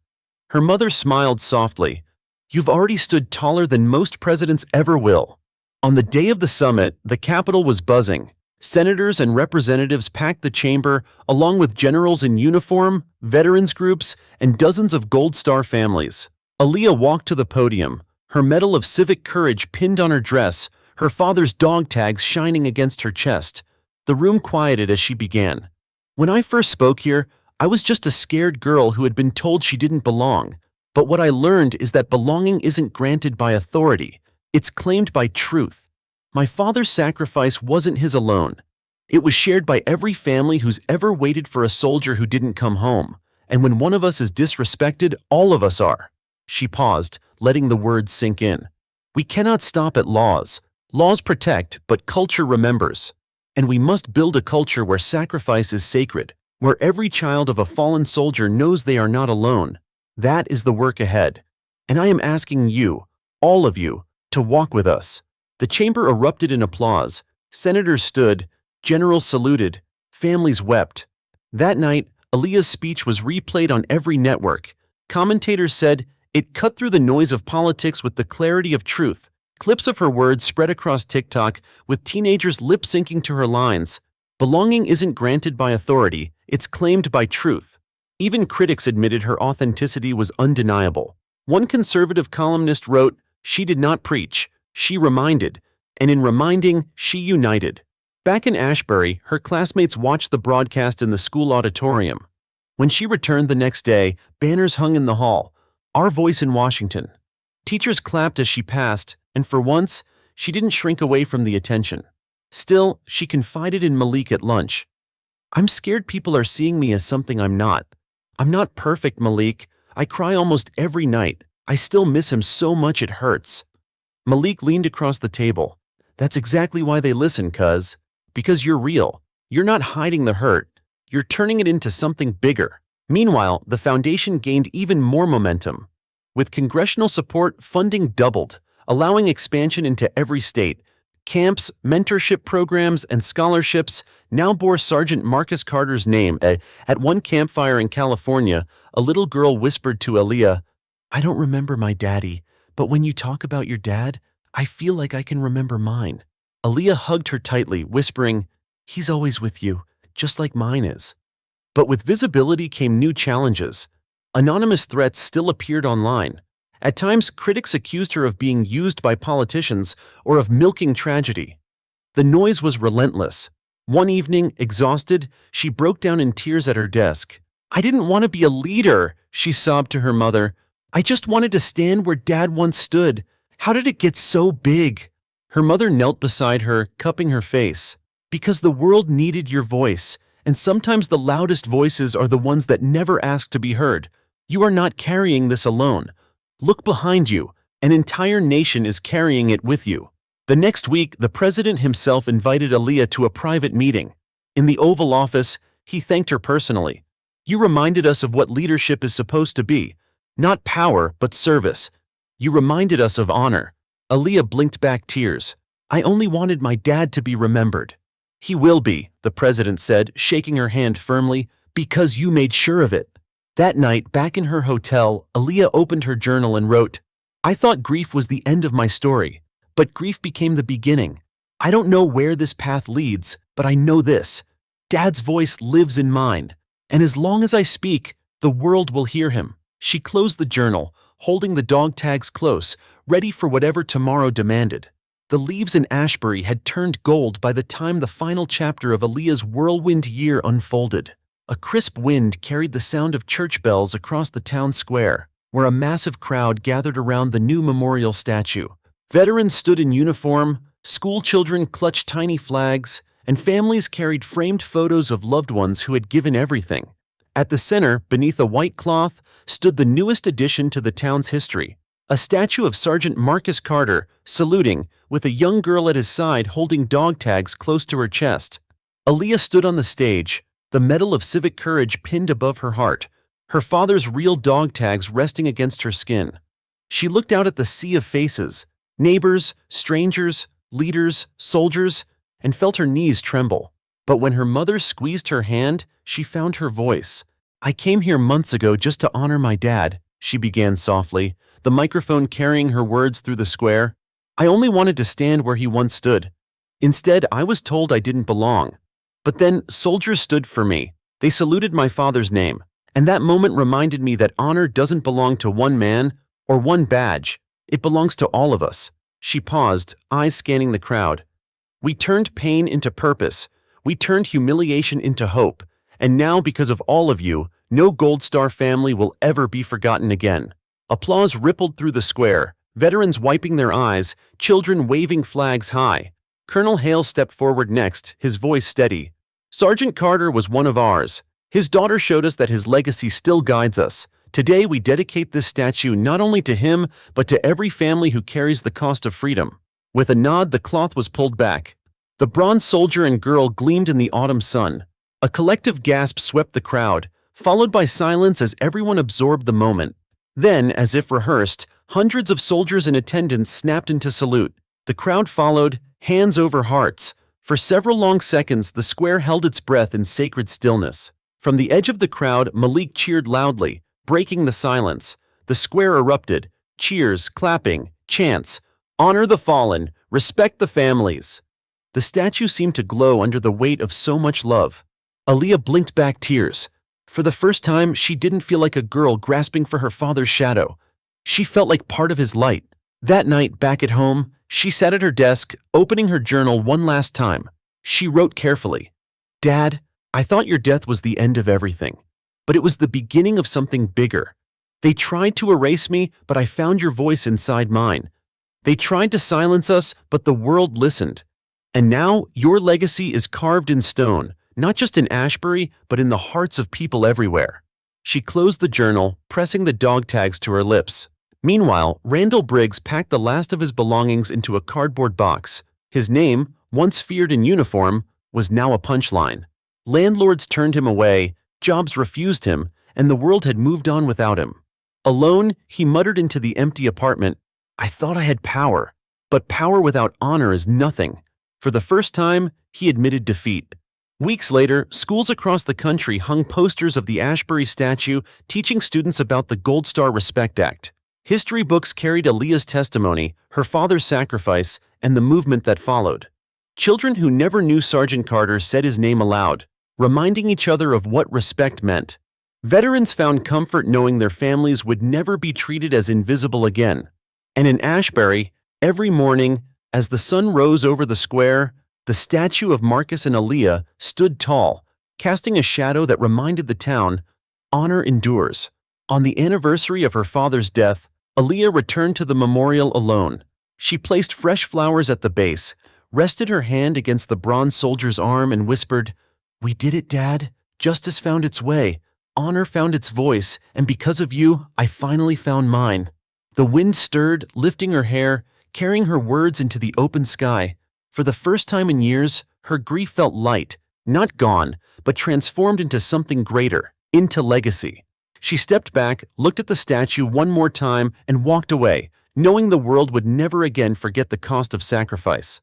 Her mother smiled softly. "You've already stood taller than most presidents ever will." On the day of the summit, the Capitol was buzzing. Senators and representatives packed the chamber, along with generals in uniform, veterans groups, and dozens of Gold Star families. Aaliyah walked to the podium, her Medal of Civic Courage pinned on her dress, her father's dog tags shining against her chest. The room quieted as she began. "When I first spoke here, I was just a scared girl who had been told she didn't belong. But what I learned is that belonging isn't granted by authority, it's claimed by truth. My father's sacrifice wasn't his alone. It was shared by every family who's ever waited for a soldier who didn't come home. And when one of us is disrespected, all of us are. She paused, letting the words sink in. We cannot stop at laws. Laws protect, but culture remembers. And we must build a culture where sacrifice is sacred, where every child of a fallen soldier knows they are not alone. That is the work ahead. And I am asking you, all of you, to walk with us. The chamber erupted in applause. Senators stood, generals saluted, families wept. That night, Aaliyah's speech was replayed on every network. Commentators said, it cut through the noise of politics with the clarity of truth. Clips of her words spread across TikTok, with teenagers lip-syncing to her lines. Belonging isn't granted by authority, it's claimed by truth. Even critics admitted her authenticity was undeniable. One conservative columnist wrote, she did not preach, she reminded, and in reminding, she united. Back in Ashbury, her classmates watched the broadcast in the school auditorium. When she returned the next day, banners hung in the hall. Our voice in Washington. Teachers clapped as she passed, and for once, she didn't shrink away from the attention. Still, she confided in Malik at lunch. I'm scared people are seeing me as something I'm not. I'm not perfect, Malik. I cry almost every night. I still miss him so much it hurts. Malik leaned across the table. That's exactly why they listen, cuz. Because you're real. You're not hiding the hurt. You're turning it into something bigger. Meanwhile, the foundation gained even more momentum. With congressional support, funding doubled, allowing expansion into every state. Camps, mentorship programs, and scholarships now bore Sergeant Marcus Carter's name. At one campfire in California, a little girl whispered to Aaliyah, I don't remember my daddy, but when you talk about your dad, I feel like I can remember mine. Aaliyah hugged her tightly, whispering, he's always with you, just like mine is. But with visibility came new challenges. Anonymous threats still appeared online. At times, critics accused her of being used by politicians or of milking tragedy. The noise was relentless. One evening, exhausted, she broke down in tears at her desk. I didn't want to be a leader, she sobbed to her mother. I just wanted to stand where Dad once stood. How did it get so big? Her mother knelt beside her, cupping her face. Because the world needed your voice, and sometimes the loudest voices are the ones that never ask to be heard. You are not carrying this alone. Look behind you. An entire nation is carrying it with you. The next week, the president himself invited Aaliyah to a private meeting. In the Oval Office, he thanked her personally. You reminded us of what leadership is supposed to be. Not power, but service. You reminded us of honor. Aaliyah blinked back tears. I only wanted my dad to be remembered. He will be, the president said, shaking her hand firmly, because you made sure of it. That night, back in her hotel, Aaliyah opened her journal and wrote, I thought grief was the end of my story, but grief became the beginning. I don't know where this path leads, but I know this. Dad's voice lives in mine, and as long as I speak, the world will hear him. She closed the journal, holding the dog tags close, ready for whatever tomorrow demanded. The leaves in Ashbury had turned gold by the time the final chapter of Aaliyah's whirlwind year unfolded. A crisp wind carried the sound of church bells across the town square, where a massive crowd gathered around the new memorial statue. Veterans stood in uniform, school children clutched tiny flags, and families carried framed photos of loved ones who had given everything. At the center, beneath a white cloth, stood the newest addition to the town's history, a statue of Sergeant Marcus Carter, saluting, with a young girl at his side holding dog tags close to her chest. Aaliyah stood on the stage, the Medal of Civic Courage pinned above her heart, her father's real dog tags resting against her skin. She looked out at the sea of faces, neighbors, strangers, leaders, soldiers, and felt her knees tremble. But when her mother squeezed her hand, she found her voice. I came here months ago just to honor my dad, she began softly, the microphone carrying her words through the square. I only wanted to stand where he once stood. Instead, I was told I didn't belong. But then soldiers stood for me. They saluted my father's name. And that moment reminded me that honor doesn't belong to one man or one badge. It belongs to all of us. She paused, eyes scanning the crowd. We turned pain into purpose. We turned humiliation into hope. And now, because of all of you, no Gold Star family will ever be forgotten again. Applause rippled through the square, veterans wiping their eyes, children waving flags high. Colonel Hale stepped forward next, his voice steady. Sergeant Carter was one of ours. His daughter showed us that his legacy still guides us. Today we dedicate this statue not only to him, but to every family who carries the cost of freedom. With a nod, the cloth was pulled back. The bronze soldier and girl gleamed in the autumn sun. A collective gasp swept the crowd, followed by silence as everyone absorbed the moment. Then, as if rehearsed, hundreds of soldiers in attendance snapped into salute. The crowd followed, hands over hearts. For several long seconds, the square held its breath in sacred stillness. From the edge of the crowd, Malik cheered loudly, breaking the silence. The square erupted. Cheers, clapping, chants. Honor the fallen, respect the families. The statue seemed to glow under the weight of so much love. Aaliyah blinked back tears. For the first time, she didn't feel like a girl grasping for her father's shadow. She felt like part of his light. That night, back at home, she sat at her desk, opening her journal one last time. She wrote carefully, "Dad, I thought your death was the end of everything, but it was the beginning of something bigger. They tried to erase me, but I found your voice inside mine. They tried to silence us, but the world listened. And now your legacy is carved in stone, not just in Ashbury, but in the hearts of people everywhere." She closed the journal, pressing the dog tags to her lips. Meanwhile, Randall Briggs packed the last of his belongings into a cardboard box. His name, once feared in uniform, was now a punchline. Landlords turned him away, jobs refused him, and the world had moved on without him. Alone, he muttered into the empty apartment, "I thought I had power, but power without honor is nothing." For the first time, he admitted defeat. Weeks later, schools across the country hung posters of the Ashbury statue teaching students about the Gold Star Respect Act. History books carried Aaliyah's testimony, her father's sacrifice, and the movement that followed. Children who never knew Sergeant Carter said his name aloud, reminding each other of what respect meant. Veterans found comfort knowing their families would never be treated as invisible again. And in Ashbury, every morning, as the sun rose over the square, the statue of Marcus and Aaliyah stood tall, casting a shadow that reminded the town, honor endures. On the anniversary of her father's death, Aaliyah returned to the memorial alone. She placed fresh flowers at the base, rested her hand against the bronze soldier's arm, and whispered, "We did it, Dad. Justice found its way. Honor found its voice, and because of you, I finally found mine." The wind stirred, lifting her hair, carrying her words into the open sky. For the first time in years, her grief felt light, not gone, but transformed into something greater, into legacy. She stepped back, looked at the statue one more time, and walked away, knowing the world would never again forget the cost of sacrifice.